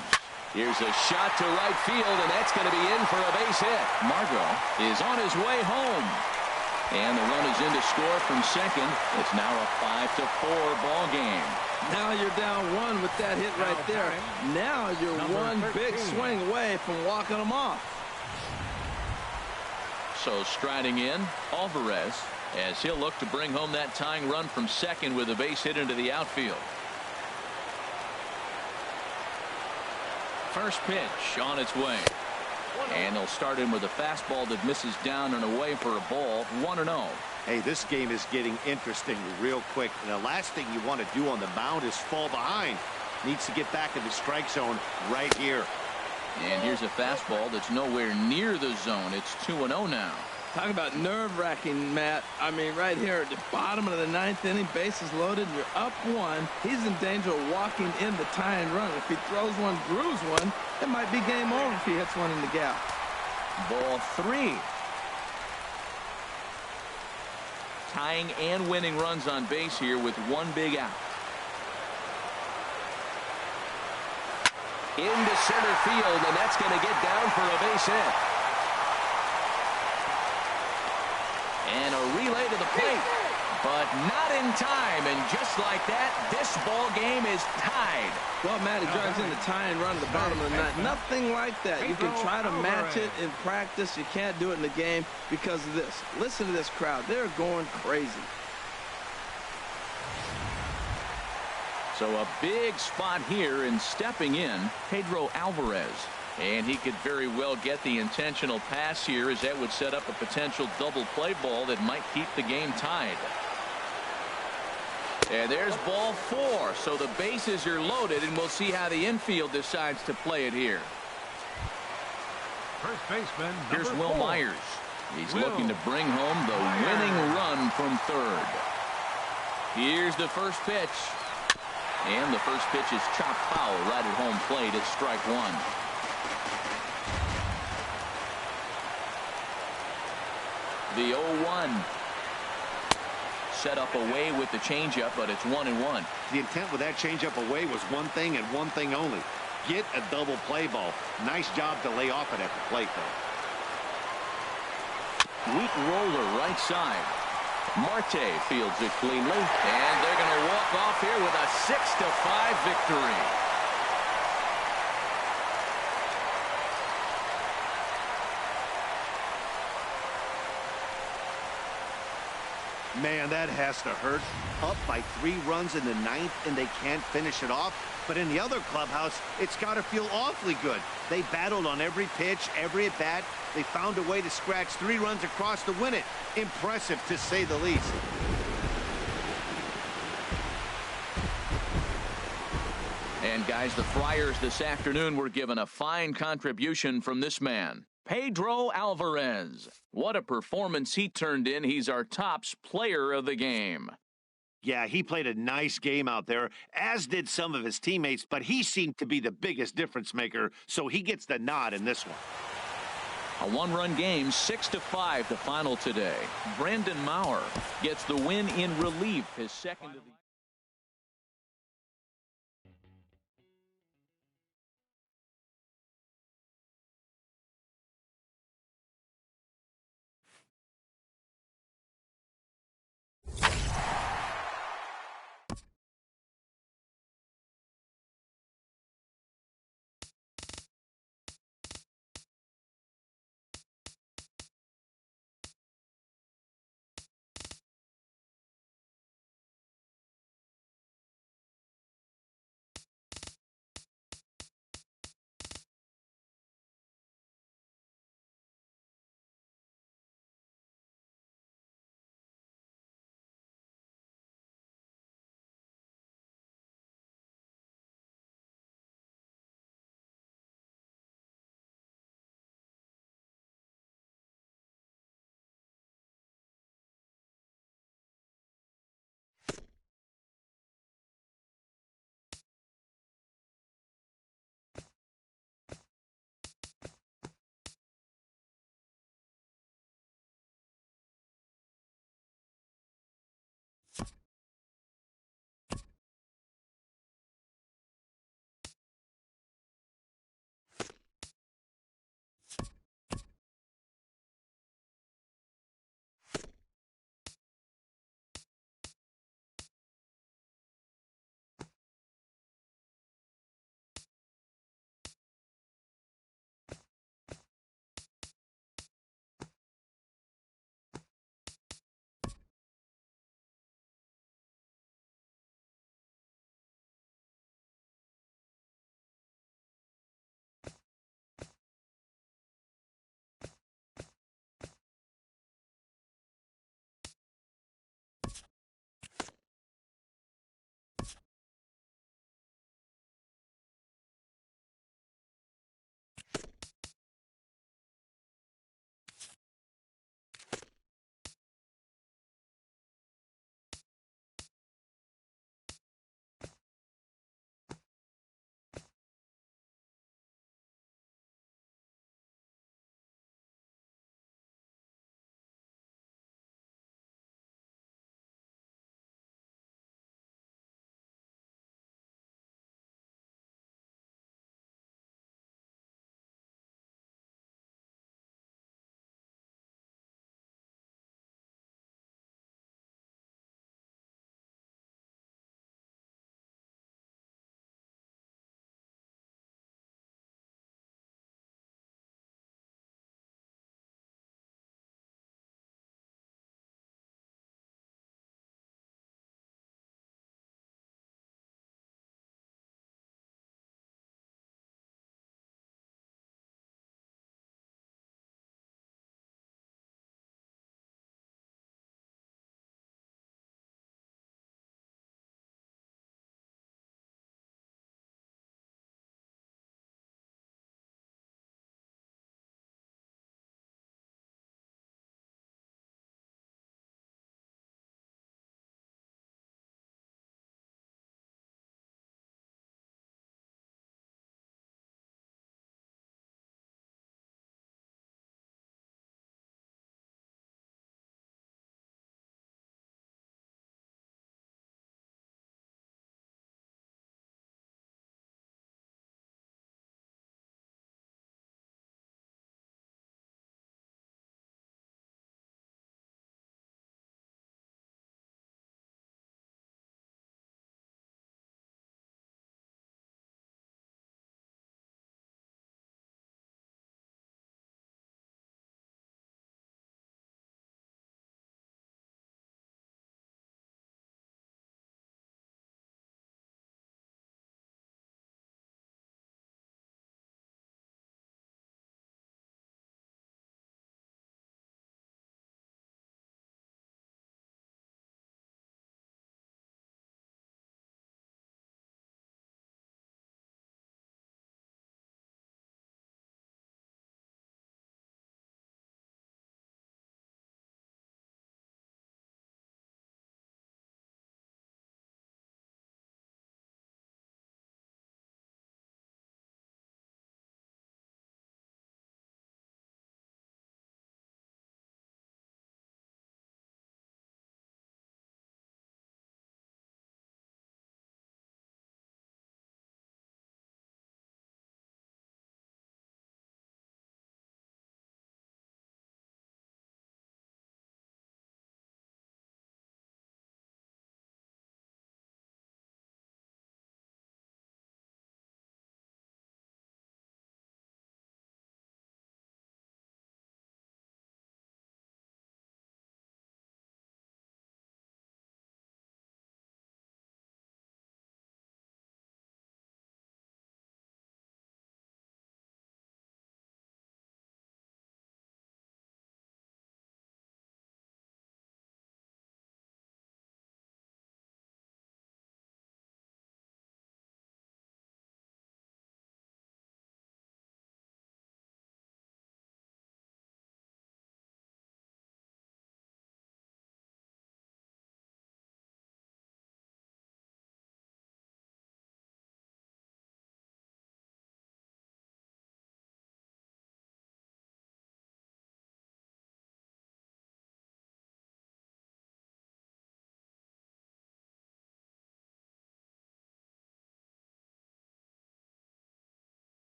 Here's a shot to right field, and that's going to be in for a base hit. Margot is on his way home. And the run is in to score from second. It's now a 5-4 ball game. Now you're down one with that hit right there. Now you're one big swing away from walking them off. So striding in, Alvarez, as he'll look to bring home that tying run from second with a base hit into the outfield. First pitch on its way. And they'll start in with a fastball that misses down and away for a ball. 1-0. Hey, this game is getting interesting real quick. And the last thing you want to do on the mound is fall behind. Needs to get back in the strike zone right here. And here's a fastball that's nowhere near the zone. It's 2-0 now. Talk about nerve-wracking, Matt. I mean, right here at the bottom of the ninth inning, bases loaded, you're up one. He's in danger of walking in the tying run. If he throws one, grooves one, it might be game over if he hits one in the gap. Ball 3. Tying and winning runs on base here with one big out. Into center field, and that's going to get down for a base hit. And a relay to the plate, but not in time. And just like that, this ball game is tied. Well, Matt, he drives in the tying run at the bottom of the ninth. Nothing like that. You can try to match it in practice. You can't do it in the game because of this. Listen to this crowd. They're going crazy. So a big spot here, and stepping in, Pedro Alvarez. And he could very well get the intentional pass here, as that would set up a potential double play ball that might keep the game tied. And there's ball 4. So the bases are loaded, and we'll see how the infield decides to play it here. First baseman, Here's number Will 4. Myers. He's looking to bring home the winning run from third. Here's the first pitch. And the first pitch is chopped foul right at home plate at strike 1. The 0-1. Set up away with the changeup, but it's 1-1. The intent with that changeup away was one thing and one thing only. Get a double play ball. Nice job to lay off it at the plate, though. Weak roller right side. Marte fields it cleanly, and they're going to walk off here with a 6-5 victory. Man, that has to hurt. Up by 3 runs in the ninth, and they can't finish it off. But in the other clubhouse, it's got to feel awfully good. They battled on every pitch, every at-bat. They found a way to scratch 3 runs across to win it. Impressive, to say the least. And, guys, the Friars this afternoon were given a fine contribution from this man, Pedro Alvarez. What a performance he turned in. He's our tops player of the game. Yeah, he played a nice game out there, as did some of his teammates, but he seemed to be the biggest difference maker, so he gets the nod in this one. A 1-run game, 6-5 the final today. Brandon Maurer gets the win in relief, his second of the